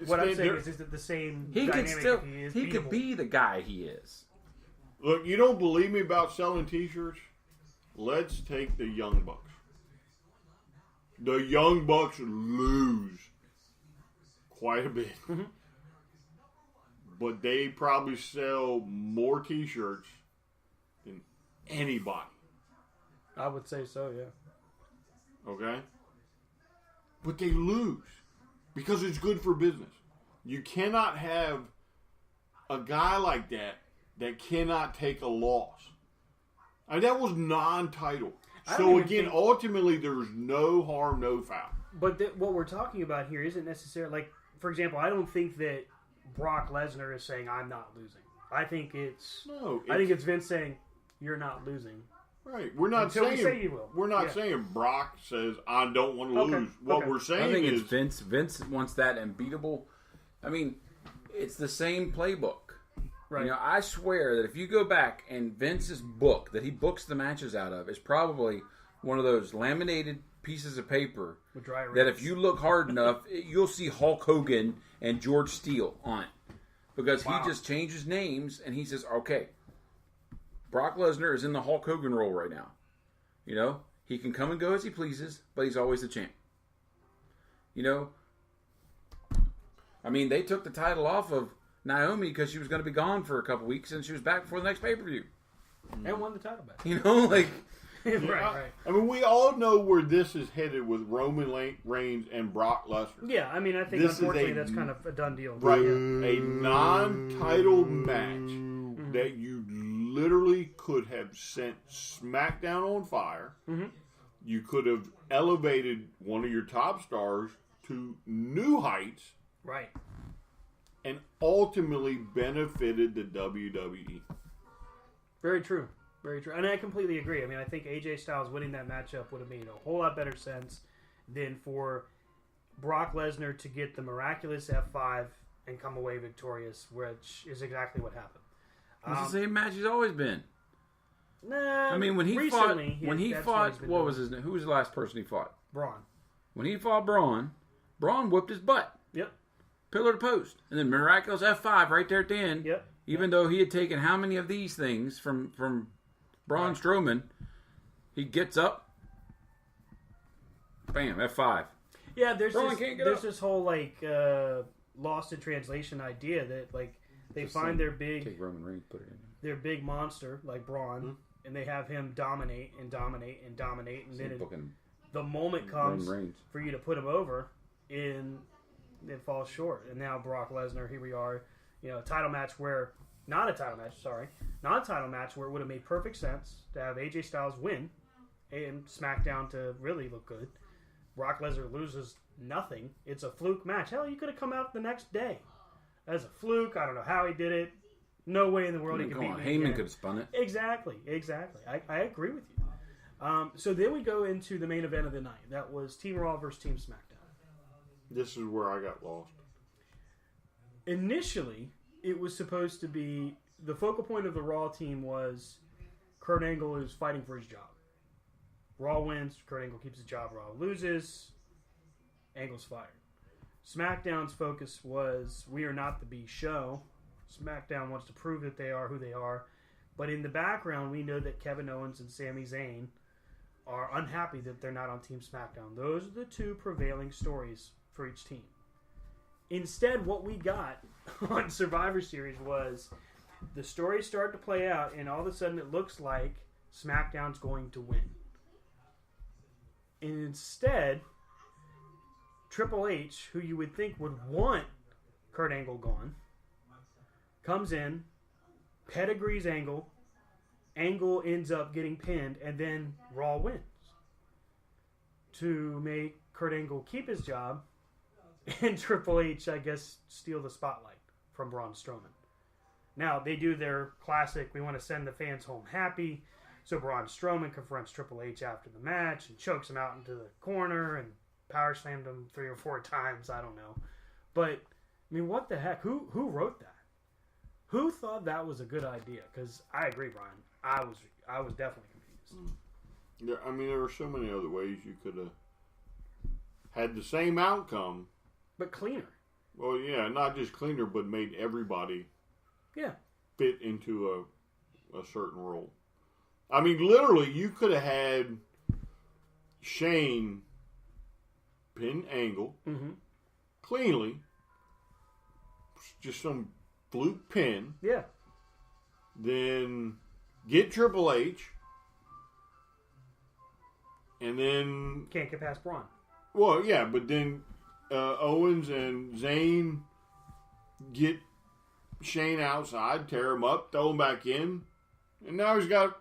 What I'm saying is it the same He could dynamic still. if he is He could beatable? be the guy he is. Look, you don't believe me about selling T-shirts? Let's take the Young Bucks. The Young Bucks lose quite a bit. Mm-hmm. But they probably sell more T-shirts than anybody. I would say so, yeah. Okay? But they lose because it's good for business. You cannot have a guy like that cannot take a loss. And that was non-title. So again, ultimately, there's no harm, no foul. But what we're talking about here isn't necessarily like, for example, I don't think that Brock Lesnar is saying I'm not losing. I think it's Vince saying you're not losing. Right. We're not Until saying we say you will. We're not Yeah. saying Brock says I don't want to lose. What we're saying I think is it's Vince. Vince wants that unbeatable. I mean, it's the same playbook. Right. You know, I swear that if you go back and Vince's book that he books the matches out of is probably one of those laminated pieces of paper With dry that erase. if you look hard enough, you'll see Hulk Hogan and George Steele on it. Because he just changes names and he says, okay, Brock Lesnar is in the Hulk Hogan role right now. You know, he can come and go as he pleases, but he's always the champ. You know, I mean, they took the title off of Naomi because she was going to be gone for a couple weeks and she was back before the next pay-per-view. And won the title back. You know, like... right. I mean, we all know where this is headed with Roman Reigns and Brock Lesnar. Yeah, I mean, I think unfortunately that's kind of a done deal. Right. Yeah. A non-title match that you literally could have sent SmackDown on fire. Mm-hmm. You could have elevated one of your top stars to new heights. Right. And ultimately benefited the WWE. Very true. Very true. And I completely agree. I mean, I think AJ Styles winning that matchup would have made a whole lot better sense than for Brock Lesnar to get the miraculous F5 and come away victorious, which is exactly what happened. It's the same match he's always been. Nah, I mean, when he recently, fought, what was his name? Who was the last person he fought? Braun. When he fought Braun whipped his butt. Yep. Pillar to post. And then miraculous F5 right there at the end. Yep. Even though he had taken how many of these things from Braun Strowman, he gets up, bam, F5. Yeah, there's Braun can't get this up. whole like lost in translation idea that like they find their Take Roman Reigns, put it in. their big monster like Braun, and they have him dominate, and then the moment comes Roman Reigns. for you to put him over, and it falls short. And now Brock Lesnar, here we are, title match where not a title match where it would have made perfect sense to have AJ Styles win and SmackDown to really look good. Brock Lesnar loses nothing. It's a fluke match. Hell, you could have come out the next day as a fluke. I don't know how he did it. No way in the world he could beat me. Heyman could have spun it. Exactly. I agree with you. So then we go into the main event of the night. That was Team Raw versus Team SmackDown. This is where I got lost. Initially, it was supposed to be the focal point of the Raw team was Kurt Angle is fighting for his job. Raw wins, Kurt Angle keeps his job. Raw loses, Angle's fired. SmackDown's focus was we are not the B show. SmackDown wants to prove that they are who they are. But in the background, we know that Kevin Owens and Sami Zayn are unhappy that they're not on Team SmackDown. Those are the two prevailing stories for each team. Instead, what we got on Survivor Series was the stories start to play out, and all of a sudden it looks like SmackDown's going to win. And instead, Triple H, who you would think would want Kurt Angle gone, comes in, pedigrees Angle, Angle ends up getting pinned, and then Raw wins to make Kurt Angle keep his job and Triple H, I guess, steal the spotlight from Braun Strowman. Now, they do their classic, we want to send the fans home happy, So Braun Strowman confronts Triple H after the match and chokes him out into the corner and power slammed him 3 or 4 times. I don't know. But, I mean, what the heck? Who wrote that? Who thought that was a good idea? Because I agree, Brian. I was definitely confused. Yeah, I mean, there were so many other ways you could have had the same outcome. But cleaner. Well, yeah, not just cleaner, but made everybody fit into a certain role. I mean, literally, you could have had Shane pin Angle cleanly, just some fluke pin. Yeah. Then get Triple H, and then Can't get past Braun. well, yeah, but then Owens and Zayn get Shane outside, tear him up, throw him back in, and now he's got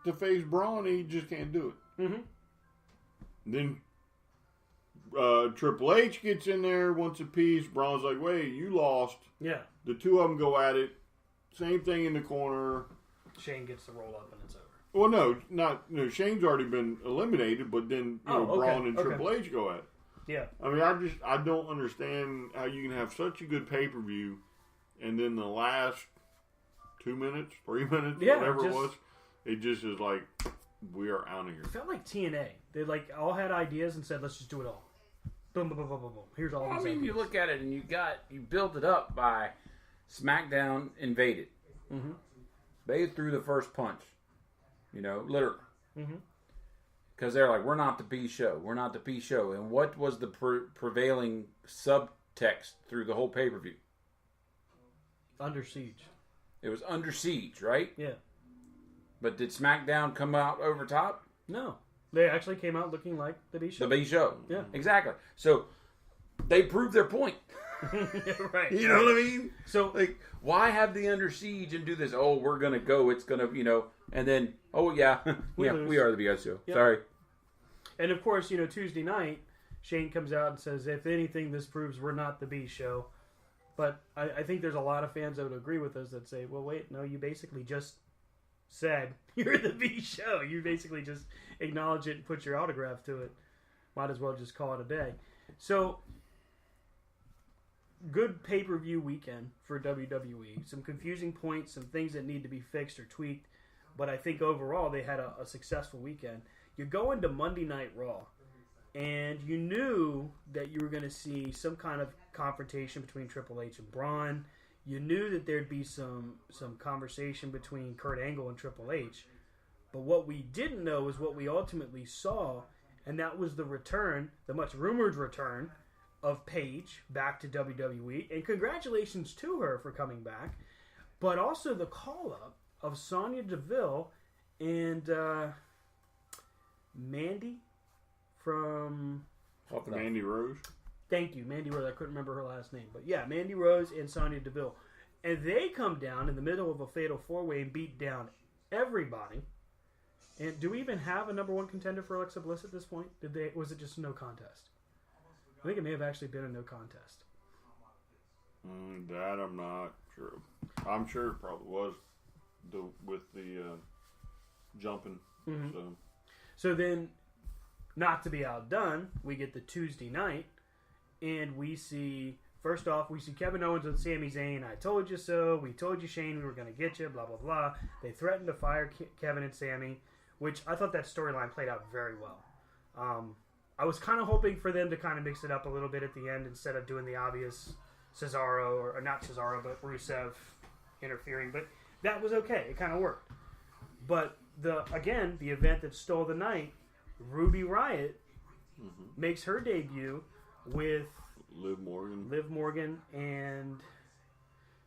to face Braun, and he just can't do it. Mm-hmm. Then Triple H gets in there, wants a piece. Braun's like, wait, you lost. Yeah. The two of them go at it. Same thing in the corner. Shane gets the roll up and it's over. Well, no. Shane's already been eliminated, but then Braun and Triple H go at it. Yeah. I mean, I don't understand how you can have such a good pay-per-view, and then the last 2 minutes, 3 minutes, whatever it was, it just is like, we are out of here. It felt like TNA. They all had ideas and said, let's just do it all. Boom, boom, boom, boom, boom, boom. Here's all these ideas. You look at it and you built it up by SmackDown invaded. Mm-hmm. They threw the first punch. Literally. Mm-hmm. Because they're like, we're not the B show. We're not the P show. And what was the prevailing subtext through the whole pay-per-view? Under siege. It was under siege, right? Yeah. But did SmackDown come out over top? No. They actually came out looking like the B show. The B show. Yeah. Exactly. So they proved their point. Right. You know what I mean? So, like, why have the under siege and do this? Oh, we're going to go. It's going to, and then, oh, yeah. we are the B show. Yep. Sorry. And, of course, Tuesday night, Shane comes out and says, if anything, this proves we're not the B show. But I think there's a lot of fans that would agree with us that say, well, wait, no, you basically just said you're the B show. You basically just acknowledge it and put your autograph to it. Might as well just call it a day. So, good pay-per-view weekend for WWE. Some confusing points, some things that need to be fixed or tweaked. But I think overall they had a successful weekend. You go into Monday Night Raw, and you knew that you were going to see some kind of confrontation between Triple H and Braun. You knew that there'd be some conversation between Kurt Angle and Triple H. But what we didn't know is what we ultimately saw, and that was the return, the much rumored return, of Paige back to WWE. And congratulations to her for coming back. But also the call-up of Sonya Deville and Mandy from... Mandy Rose. Thank you, Mandy Rose. I couldn't remember her last name. But yeah, Mandy Rose and Sonya Deville. And they come down in the middle of a fatal four-way and beat down everybody. And do we even have a number one contender for Alexa Bliss at this point? Was it just a no contest? I think it may have actually been a no contest. That I'm not sure. I'm sure it probably was with the jumping. Mm-hmm. So. So then, not to be outdone, we get the Tuesday night, and we see, first off, we see Kevin Owens and Sami Zayn. I told you so. We told you, Shane, we were going to get you, blah, blah, blah. They threatened to fire Kevin and Sami, which I thought that storyline played out very well. I was kind of hoping for them to kind of mix it up a little bit at the end instead of doing the obvious Cesaro, or not Cesaro, but Rusev interfering. But that was okay. It kind of worked. But, the event that stole the night, Ruby Riott makes her debut with Liv Morgan and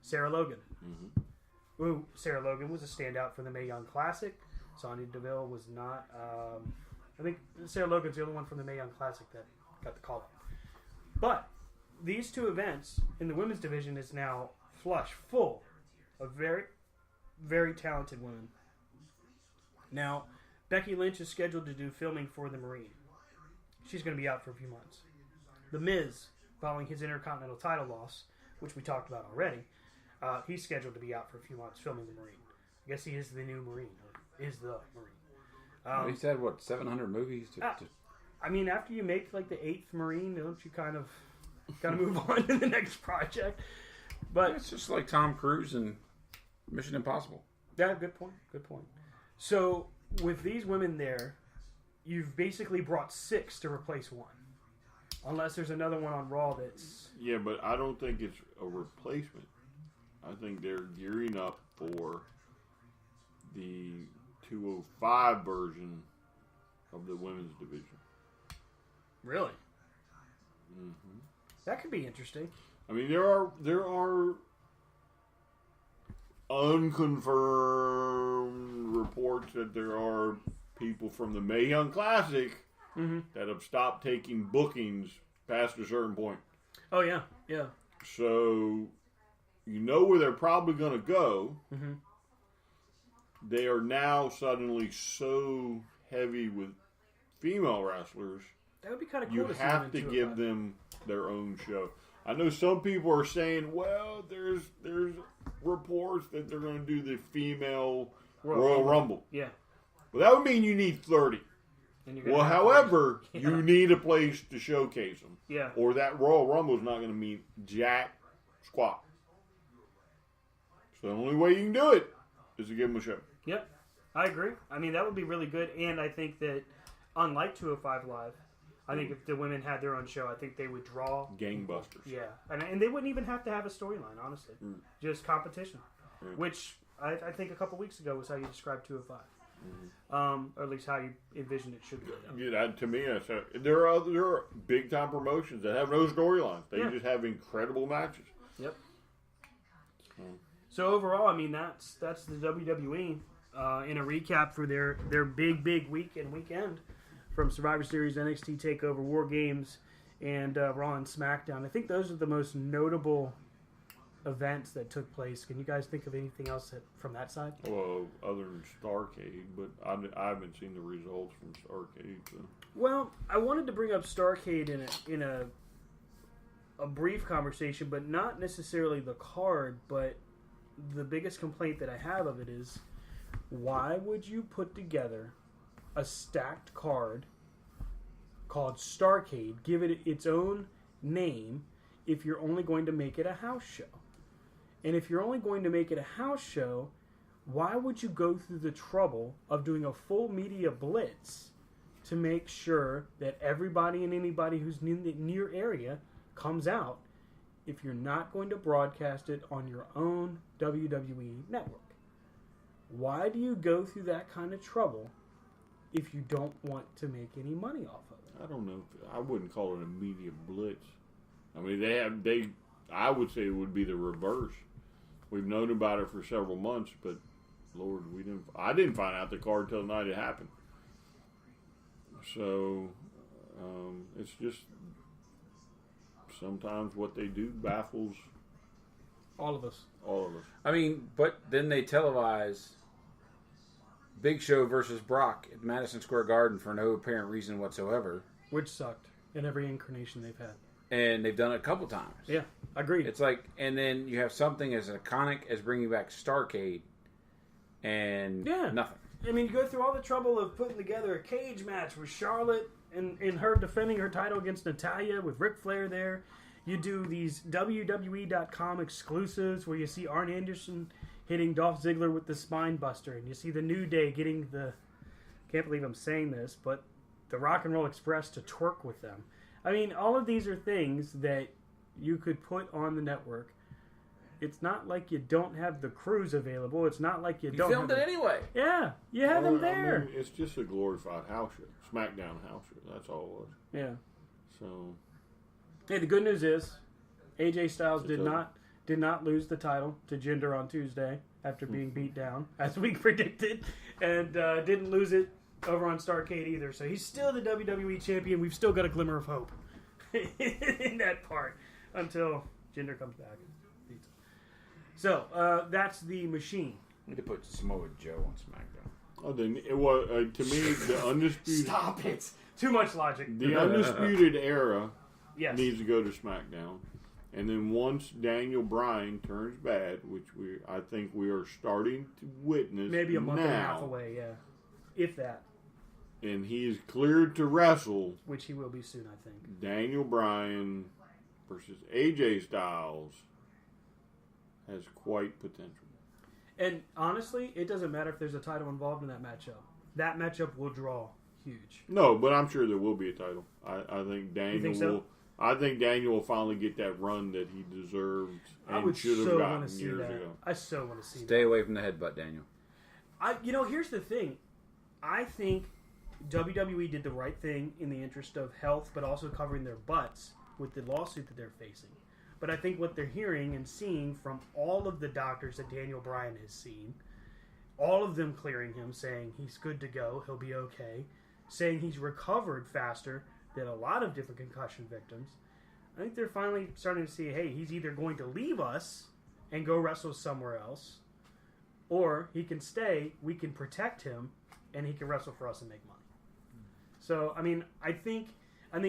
Sarah Logan. Mm-hmm. Ooh, Sarah Logan was a standout for the Mae Young Classic. Sonya Deville was not. I think Sarah Logan's the only one from the Mae Young Classic that got the call up. But these two events in the women's division is now full of very, very talented women. Now, Becky Lynch is scheduled to do filming for The Marine. She's going to be out for a few months. The Miz, following his Intercontinental title loss, which we talked about already, he's scheduled to be out for a few months filming The Marine. I guess he is the new Marine. Or is the Marine. He's had, 700 movies? I mean, after you make like the 8th Marine, don't you kind of move on to the next project? But It's just like Tom Cruise and Mission Impossible. yeah, good point. Good point. So with these women there, you've basically brought 6 to replace 1, unless there's another one on Raw that's. Yeah, but I don't think it's a replacement. I think they're gearing up for the 205 version of the women's division. Really? Mm-hmm. That could be interesting. I mean, there are unconfirmed reports that there are people from the Mae Young Classic that have stopped taking bookings past a certain point. Oh yeah, yeah. So you know where they're probably going to go. Mm-hmm. They are now suddenly so heavy with female wrestlers. That would be kind of cool. You to see have them to in give 205. them their own show. I know some people are saying, well, there's reports that they're going to do the female Royal Rumble. Yeah. Well, that would mean you need 30. And you're gonna Well, have however, to- you need a place to showcase them. Yeah. Or that Royal Rumble is not going to mean jack squat. So the only way you can do it is to give them a show. Yep, I agree. I mean, that would be really good, and I think that, unlike 205 Live, I think if the women had their own show, I think they would draw Gangbusters. Yeah, and they wouldn't even have to have a storyline, honestly. Just competition, which I think a couple weeks ago was how you described 205. Or at least how you envisioned it should be done. Yeah, to me, there are big time promotions that have no storylines. They Yeah. just have incredible matches. Yep. So overall, I mean, that's the WWE in a recap for their big week and weekend from Survivor Series, NXT TakeOver, War Games, and Raw and SmackDown. I think those are the most notable events that took place. Can you guys think of anything else from that side? Well, other than Starrcade, but I haven't seen the results from Starrcade. So. Well, I wanted to bring up Starrcade in a brief conversation, but not necessarily the card, but the biggest complaint that I have of it is, why would you put together a stacked card called Starrcade, give it its own name, if you're only going to make it a house show? And if you're only going to make it a house show, why would you go through the trouble of doing a full media blitz to make sure that everybody and anybody who's in the near area comes out if you're not going to broadcast it on your own WWE network? Why do you go through that kind of trouble if you don't want to make any money off of it? I don't know. I wouldn't call it a media blitz. I mean, I would say it would be the reverse. We've known about it for several months, but Lord, I didn't find out the card till the night it happened. So it's just sometimes what they do baffles All of us. I mean, but then they televise Big Show versus Brock at Madison Square Garden for no apparent reason whatsoever. Which sucked in every incarnation they've had. And they've done it a couple times. Yeah, agreed. It's like, and then you have something as iconic as bringing back Starrcade and nothing. I mean, you go through all the trouble of putting together a cage match with Charlotte and her defending her title against Natalya with Ric Flair there. You do these WWE.com exclusives where you see Arn Anderson hitting Dolph Ziggler with the spine buster, and you see the New Day getting can't believe I'm saying this, but the Rock and Roll Express to twerk with them. I mean, all of these are things that you could put on the network. It's not like you don't have the crews available. It's not like you don't filmed have it anyway. Yeah, you have them there. I mean, it's just a glorified house show. SmackDown house show. That's all it was. Yeah. So. Hey, the good news is AJ Styles did not lose the title to Jinder on Tuesday after being beat down, as we predicted, and didn't lose it over on Starrcade either. So he's still the WWE champion. We've still got a glimmer of hope in that part until Jinder comes back and beats him. So that's the machine. Need to put Samoa Joe on SmackDown. Oh, then it was to me the undisputed. Stop it! Too much logic. The undisputed era Yes. needs to go to SmackDown, And then once Daniel Bryan turns bad, which I think we are starting to witness maybe a month now, and a half away, yeah, if that. And he is cleared to wrestle, which he will be soon, I think. Daniel Bryan versus AJ Styles has quite potential. And honestly, it doesn't matter if there's a title involved in that matchup. That matchup will draw huge. No, but I'm sure there will be a title. I think Daniel You think so? will. I think Daniel will finally get that run that he deserved and should have gotten years ago. I so want to see that. Stay away from the headbutt, Daniel. Here's the thing. I think WWE did the right thing in the interest of health, but also covering their butts with the lawsuit that they're facing. But I think what they're hearing and seeing from all of the doctors that Daniel Bryan has seen, all of them clearing him, saying he's good to go, he'll be okay, saying he's recovered faster than a lot of different concussion victims. I think they're finally starting to see, hey, he's either going to leave us and go wrestle somewhere else, or he can stay, we can protect him, and he can wrestle for us and make money. So, I mean, I think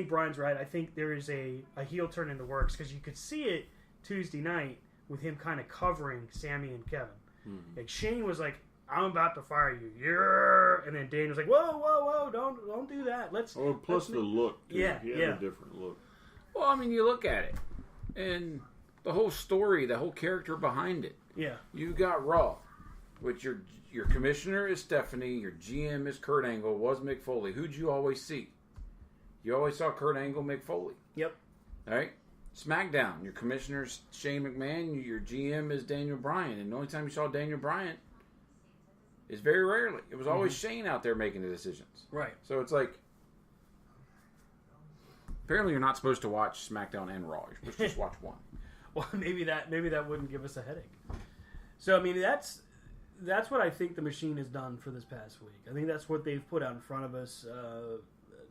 Brian's right. I think there is a heel turn in the works, because you could see it Tuesday night with him kind of covering Sammy and Kevin. Mm-hmm. Like, Shane was like, I'm about to fire you. Yeah. And then Dane was like, whoa, don't do that. Plus the look, too. Yeah, he had a different look. Well, I mean, you look at it, and the whole story, the whole character behind it. Yeah. You've got Raw, which your commissioner is Stephanie, your GM is Kurt Angle, was Mick Foley. Who'd you always see? You always saw Kurt Angle, Mick Foley. Yep. All right? SmackDown, your commissioner's Shane McMahon, your GM is Daniel Bryan. And the only time you saw Daniel Bryan is very rarely. It was always Shane out there making the decisions. Right. So it's like, apparently you're not supposed to watch SmackDown and Raw. You're supposed to just watch one. Well, maybe that wouldn't give us a headache. So, I mean, that's what I think the machine has done for this past week. I think that's what they've put out in front of us.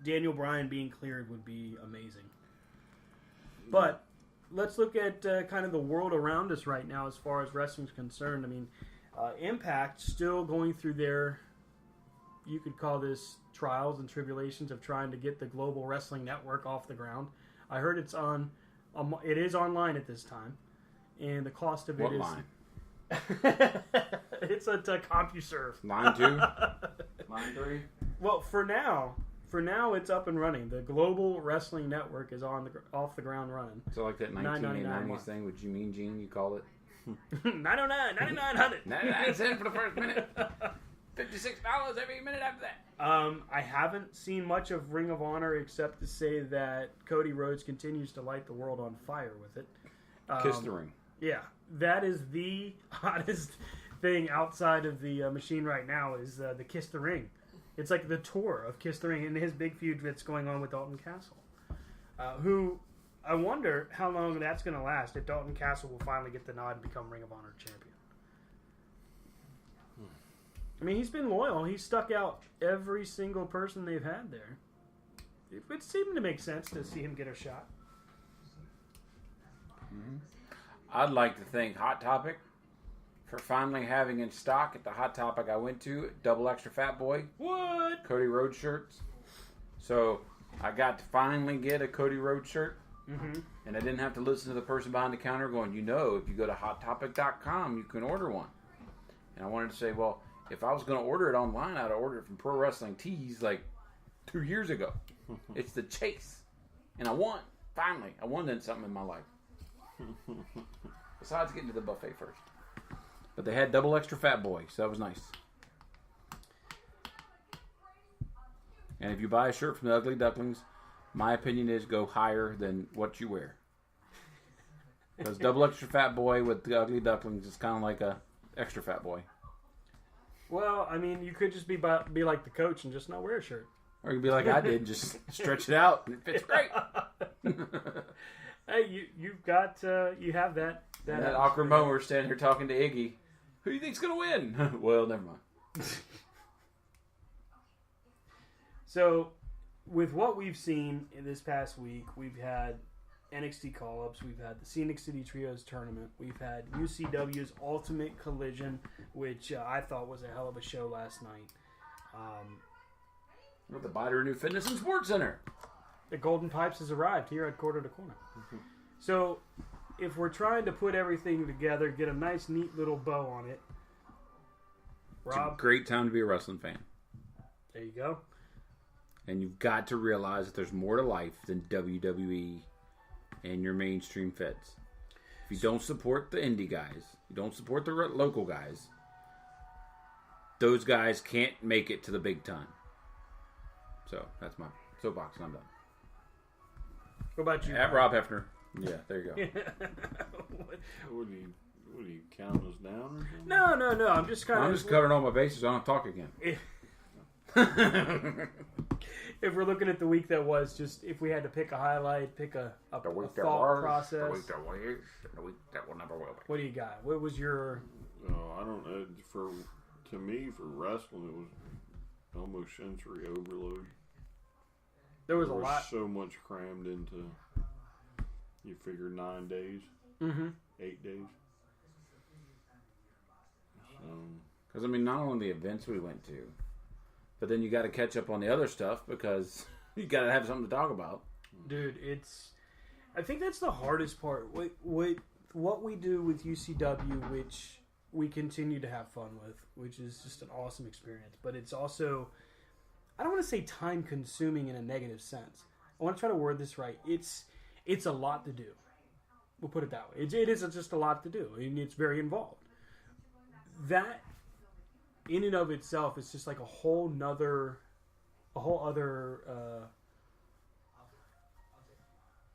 Daniel Bryan being cleared would be amazing. But let's look at kind of the world around us right now as far as wrestling's concerned. I mean, Impact still going through their, you could call this trials and tribulations of trying to get the Global Wrestling Network off the ground. I heard it is online at this time, and the cost of it is... What line? It's a CompuServe. Line 2? Line 3? Well, for now it's up and running. The Global Wrestling Network is off the ground running. So like that 1990s thing, would you mean, Gene, you call it? 909, 9900. 99 cents for the first minute. $56 every minute after that. I haven't seen much of Ring of Honor except to say that Cody Rhodes continues to light the world on fire with it. Kiss the ring. Yeah, that is the hottest thing outside of the machine right now is the Kiss the Ring. It's like the tour of Kiss the Ring and his big feud that's going on with Dalton Castle, who I wonder how long that's going to last if Dalton Castle will finally get the nod and become Ring of Honor champion. I mean, he's been loyal. He's stuck out every single person they've had there. It would seem to make sense to see him get a shot. Mm-hmm. I'd like to thank Hot Topic for finally having in stock at the Hot Topic I went to, Double Extra Fat Boy. What? Cody Rhodes shirts. So I got to finally get a Cody Rhodes shirt. Mm-hmm. And I didn't have to listen to the person behind the counter going, if you go to HotTopic.com, you can order one. And I wanted to say, well, if I was going to order it online, I'd order it from Pro Wrestling Tees like 2 years ago. It's the chase. And I won. Finally. I won something in my life. Besides getting to the buffet first. But they had Double Extra Fat Boy, so that was nice. And if you buy a shirt from the Ugly Ducklings, my opinion is go higher than what you wear. Because Double Extra Fat Boy with the Ugly Ducklings is kind of like a extra fat boy. Well, I mean, you could just be like the coach and just not wear a shirt. Or you could be like I did, just stretch it out and it fits great. Hey, you have that awkward moment we're standing here talking to Iggy. Who do you think's gonna win? Well, never mind. So, with what we've seen in this past week, we've had NXT call-ups, we've had the Scenic City Trios tournament, we've had UCW's Ultimate Collision, which I thought was a hell of a show last night. With the Biter New Fitness and Sports Center. The Golden Pipes has arrived here at Quarter to Corner. Mm-hmm. So, if we're trying to put everything together, get a nice, neat little bow on it, Rob, It's a great time to be a wrestling fan. there you go. And you've got to realize that there's more to life than WWE and your mainstream feds. If you don't support the indie guys, you don't support the local guys, those guys can't make it to the big time. So that's my soapbox, and I'm done. What about you? At Rob Hefner. Yeah, there you go. What do you count us down or something? No. I'm just kind of. I'm just covering all my bases. So I don't talk again. If we're looking at the week that was, just if we had to pick a highlight, pick a The week that thought was, process. the week that was, the week that will never will be. What do you got? What was your? Oh, I don't know. To me, for wrestling, it was almost sensory overload. There was a lot. So much crammed into. You figure 9 days, 8 days. Because I mean, not only the events we went to, but then you got to catch up on the other stuff because you got to have something to talk about. Dude, I think that's the hardest part. What we do with UCW, which we continue to have fun with, which is just an awesome experience. But it's also, I don't want to say time consuming in a negative sense. I want to try to word this right. It's a lot to do. We'll put it that way. It is just a lot to do, and it's very involved. That, in and of itself, is just like a whole other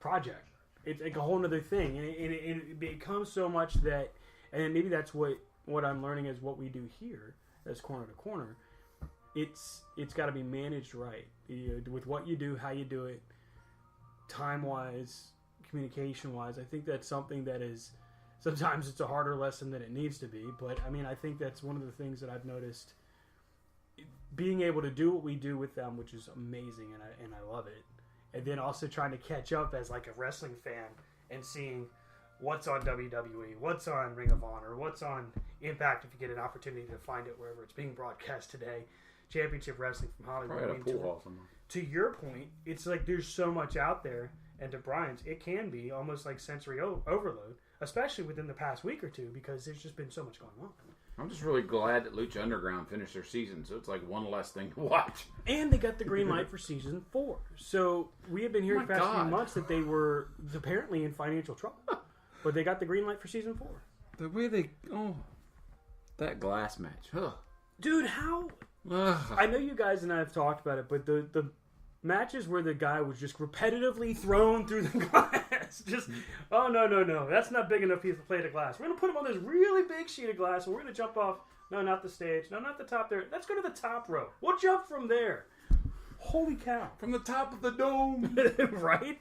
project. It's like a whole other thing, and it becomes so much that, and maybe that's what I'm learning is what we do here as Corner to Corner. It's got to be managed right, with what you do, how you do it, time-wise, communication-wise. I think that's something that is, sometimes it's a harder lesson than it needs to be, but I mean, I think that's one of the things that I've noticed, being able to do what we do with them, which is amazing, and I love it. And then also trying to catch up as like a wrestling fan and seeing what's on WWE, what's on Ring of Honor, what's on Impact if you get an opportunity to find it wherever it's being broadcast today. Championship Wrestling from Hollywood. Probably at a pool hall somewhere. To your point, it's like there's so much out there, and to Brian's, it can be almost like sensory overload, especially within the past week or two, because there's just been so much going on. I'm just really glad that Lucha Underground finished their season, so it's like one less thing to watch. And they got the green light for season 4. So we have been hearing the past few months that they were apparently in financial trouble, but they got the green light for season 4. The way that glass match, dude, how? I know you guys and I have talked about it, but the matches where the guy was just repetitively thrown through the glass, just no, that's not big enough piece of plate of glass. We're gonna put him on this really big sheet of glass, and we're gonna jump off. No, not the stage. No, not the top there. Let's go to the top row. We'll jump from there. Holy cow! From the top of the dome, right?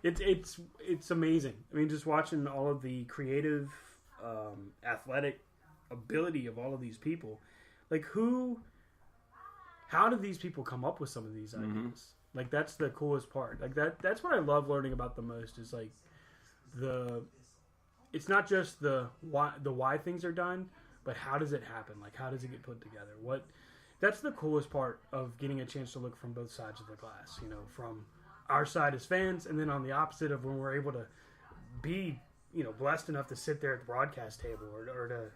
It's amazing. I mean, just watching all of the creative, athletic ability of all of these people, like how did these people come up with some of these ideas? Like, that's the coolest part. Like, that's what I love learning about the most, is like it's not just the why things are done, but how does it happen? Like, how does it get put together? That's the coolest part of getting a chance to look from both sides of the glass, from our side as fans, and then on the opposite of when we're able to be, blessed enough to sit there at the broadcast table or to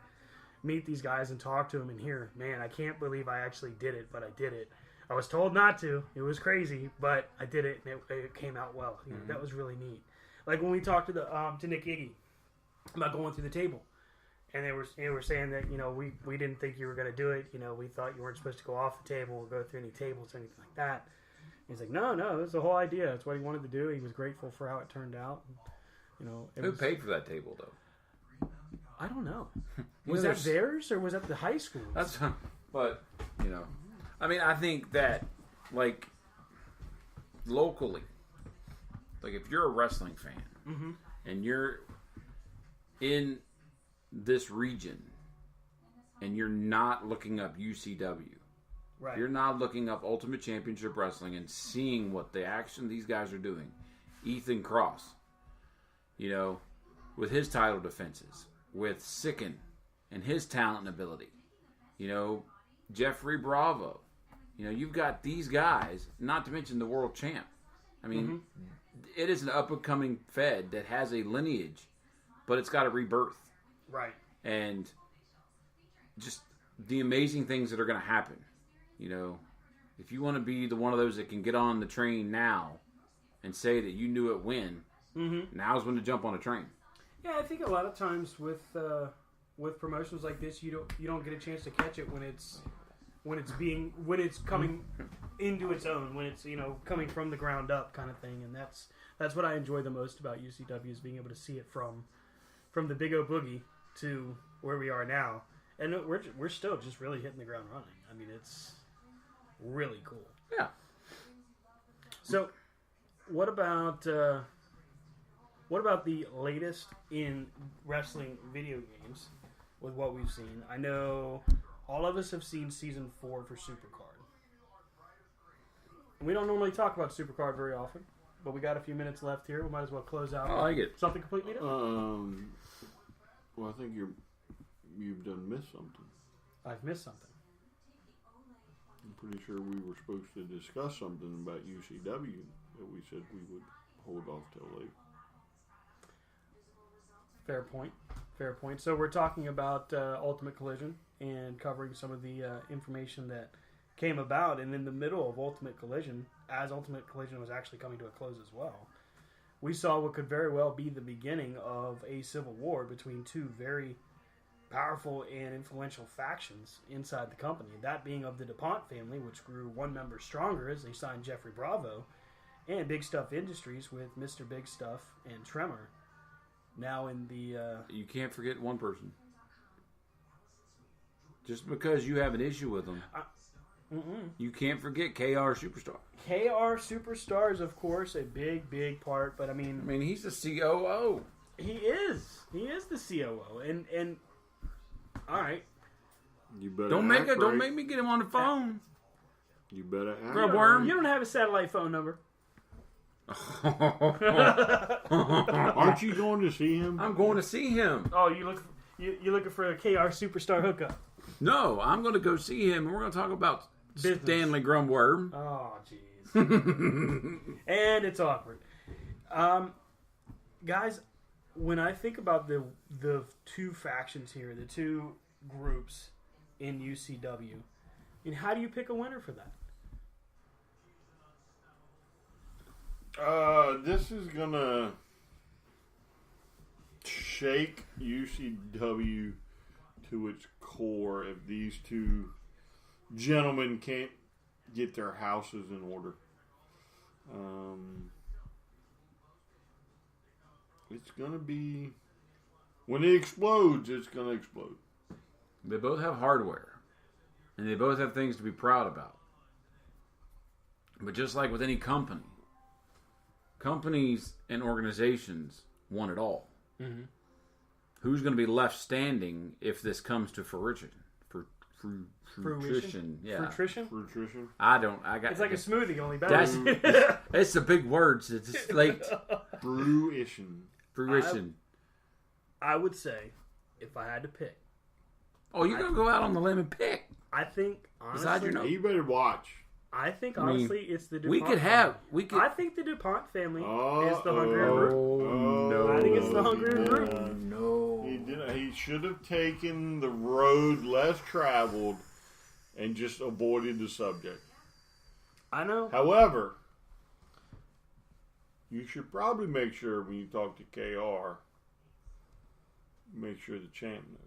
meet these guys and talk to them and hear, man, I can't believe I actually did it, but I did it. I was told not to. It was crazy, but I did it, and it came out well. That was really neat. Like when we talked to Nick Iggy about going through the table, and they were saying that we didn't think you were going to do it. We thought you weren't supposed to go off the table or go through any tables or anything like that. He's like, no, it was the whole idea. That's what he wanted to do. He was grateful for how it turned out. Who paid for that table though? I don't know. Was that theirs or was that the high school? But I mean, I think that like locally, like if you're a wrestling fan and you're in this region and you're not looking up UCW, right? You're not looking up Ultimate Championship Wrestling and seeing what the action these guys are doing. Ethan Cross, with his title defenses, with Sicken and his talent and ability, Jeffrey Bravo, you've got these guys, not to mention the world champ. I mean, it is an up-and-coming Fed that has a lineage, but it's got a rebirth. Right. And just the amazing things that are going to happen. You know, if you want to be one of those that can get on the train now and say that you knew it when, now's when to jump on a train. Yeah, I think a lot of times with promotions like this, you don't get a chance to catch it when it's coming into its own, when it's coming from the ground up kind of thing, and that's what I enjoy the most about UCW is being able to see it from the Big O Boogie to where we are now, and we're still just really hitting the ground running. I mean, it's really cool. Yeah. So, what about the latest in wrestling video games with what we've seen? I know all of us have seen Season 4 for Supercard. We don't normally talk about Supercard very often, but we got a few minutes left here. We might as well close out. I like it. Something completely different. Well, I think you've done missed something. I've missed something. I'm pretty sure we were supposed to discuss something about UCW that we said we would hold off till later. Fair point. So we're talking about Ultimate Collision and covering some of the information that came about. And in the middle of Ultimate Collision, as Ultimate Collision was actually coming to a close as well, we saw what could very well be the beginning of a civil war between two very powerful and influential factions inside the company. That being of the DuPont family, which grew one member stronger as they signed Jeffrey Bravo, and Big Stuff Industries with Mr. Big Stuff and Tremor. Now in the... You can't forget one person. Just because you have an issue with them, you can't forget KR Superstar. KR Superstar is, of course, a big, big part, but I mean, he's the COO. He is the COO, and all right. You better don't make me get him on the phone. You better act. Grubworm. You don't have a satellite phone number. Aren't you going to see him? I'm going to see him. Oh, you looking for a KR Superstar hookup? No, I'm going to go see him, and we're going to talk about Business. Stanley Grumworm. Oh, jeez. And it's awkward. Guys, when I think about the two factions here, the two groups in UCW, and how do you pick a winner for that? This is gonna shake UCW to its core if these two gentlemen can't get their houses in order. It's gonna be, when it explodes, it's gonna explode. They both have hardware, and they both have things to be proud about. But just like with any company, companies and organizations want it all. Mm-hmm. Who's going to be left standing if this comes to fruition? Fruition. Yeah. Fruition? It's like a smoothie, only better. It's the big words. It's just late. Fruition. I would say, if I had to pick. Oh, you're going to go out on the limb and pick. I think, honestly, you better watch. I think, honestly, it's the DuPont I think the DuPont family is the hungrier group. No. I think it's the hungrier group. No. He should have taken the road less traveled and just avoided the subject. I know. However, you should probably make sure when you talk to KR, make sure the champ knows.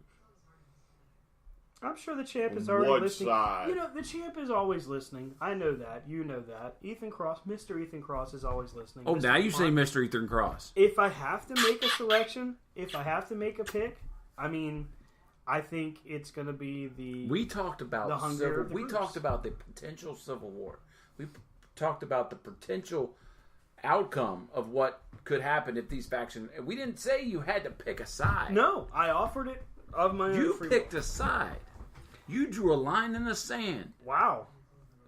I'm sure the champ is already listening. Side? The champ is always listening. I know that. You know that. Mr. Ethan Cross is always listening. Oh, now you say Mr. Ethan Cross. If I have to make a selection, if I have to make a pick, I mean, I think it's going to be the... We talked about the potential civil war. We talked about the potential outcome of what could happen if these factions... We didn't say you had to pick a side. No, I offered it of my own free will. You picked a side. You drew a line in the sand. Wow.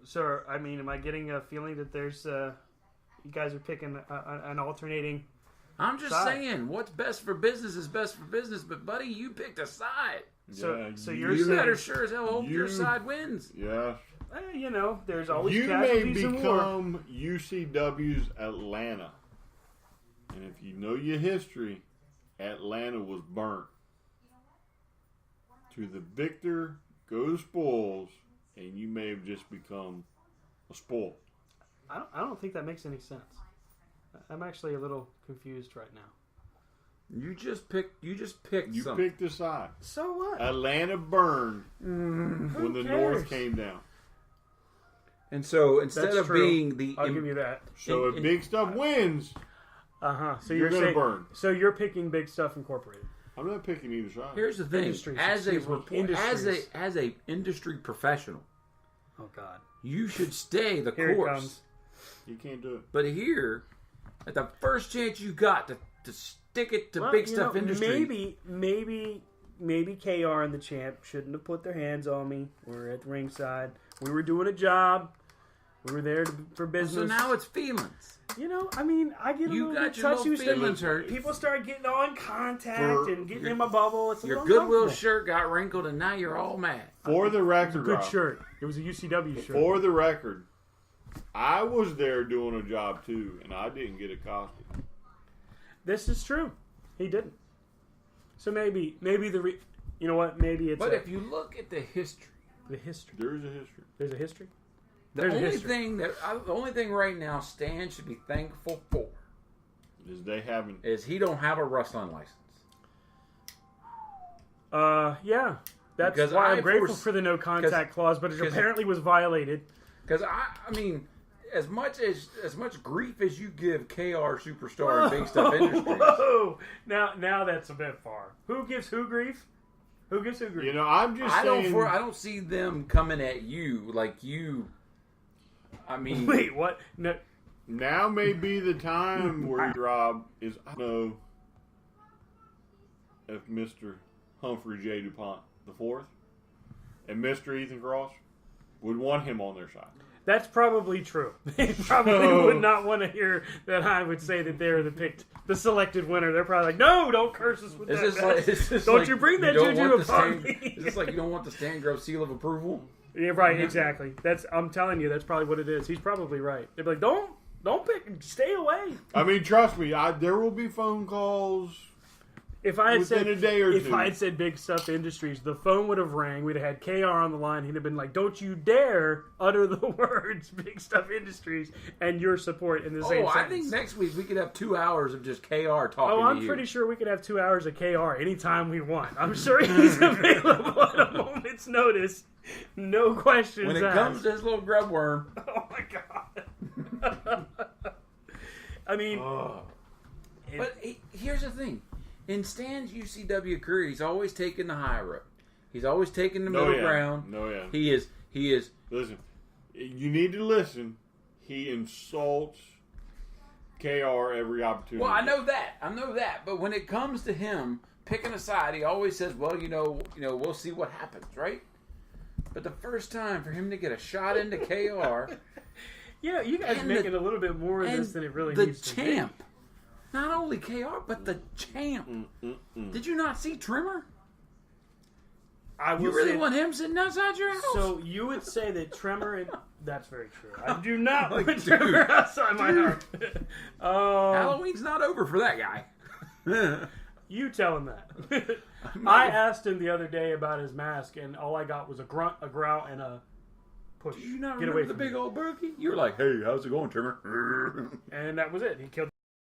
So, I mean, am I getting a feeling that there's... you guys are picking an alternating... I'm just saying, what's best for business is best for business. But, buddy, you picked a side. So you're you saying... better sure as hell hope your side wins. Yeah. There's always you casualties in war. You may become UCW's Atlanta. And if you know your history, Atlanta was burnt. To the victor go spoils, and you may have just become a spoil. I don't think that makes any sense. I'm actually a little confused right now. You just picked You something. picked a side. So what? Atlanta burned Who when the cares? North came down. And so instead That's of true. being the I'll give you that. So if Big Stuff wins, So you're gonna saying, burn. So you're picking Big Stuff Incorporated. I'm not picking either side. here's the thing: Industries, as a excuse me, report, industries. as a industry professional, Oh God. you should stay the Here it course. comes. You can't do it. But here, at the first chance you got to stick it to Well, Big you Stuff know, Industry, Maybe KR and the champ shouldn't have put their hands on me. We were at the ringside. We were doing a job. We were there for business. so now it's feelings. You know, I mean, I get a You little got bit your touchy. little feelings hurt. People start getting on contact For- and getting in my bubble. It's a Your little Goodwill uncomfortable. shirt got wrinkled, and now you're all mad. For the record, Good Rob, shirt. It was a UCW shirt. For the record, I was there doing a job too, and I didn't get accosted. This is true. He didn't. So maybe you know what? Maybe it's But if you look at the history, the history. There's a history. There's a history. the There's a only history. the only thing right now Stan should be thankful for Is they haven't. is he don't have a wrestling license. Yeah. That's Because why I I'm grateful force- for the no contact clause, but it 'cause- apparently was violated. Because I mean, as much grief as you give KR Superstar and Big Stuff Industries, Whoa! Now that's a bit far. Who gives who grief? Who gives who grief? You know, I'm just I saying. don't see them coming at you like you. I mean, Wait, what? No. Now may be the time where Rob is. I don't know if Mr. Humphrey J. DuPont IV and Mr. Ethan Cross would want him on their side. That's probably true. They probably would not want to hear that I would say that they're the selected winner. They're probably like, no, don't curse us with is that. this like, Don't you bring that don't juju want the upon Stan- me. Is this like you don't want the Stan Grove seal of approval? Yeah, right, exactly. I'm telling you, that's probably what it is. He's probably right. They'd be like, don't pick, stay away. I mean, trust me, there will be phone calls. If I had Within said a day or if two. I had said Big Stuff Industries, the phone would have rang. We'd have had KR on the line. He'd have been like, "Don't you dare utter the words Big Stuff Industries and your support in the same I sentence." think next week we could have 2 hours of just KR talking Oh, to I'm you. pretty sure we could have 2 hours of KR anytime we want. I'm sure he's available at a moment's notice. No questions when it asked. comes to this little grub worm. Oh my god. I mean, But here's the thing. In Stan's UCW career, he's always taken the high road. He's always taken the middle ground. No, yeah. He is. Listen, you need to listen. He insults KR every opportunity. Well, I know that. But when it comes to him picking a side, he always says, "Well, you know, we'll see what happens, right?" But the first time for him to get a shot into KR, yeah, you guys and making a little bit more of and this than it really the needs to be. champ, not only KR, but the champ. Did you not see Trimmer? I will You really say- want him sitting outside your house? So you would say that Tremor and that's very true. I do not want Dude. Tremor outside my house. Halloween's not over for that guy. You tell him that. I asked him the other day about his mask, and all I got was a grunt, a growl, and a push. Did you not Get remember away the from big me. old Berkey? You were like, "Hey, how's it going, Trimmer?" And that was it. He killed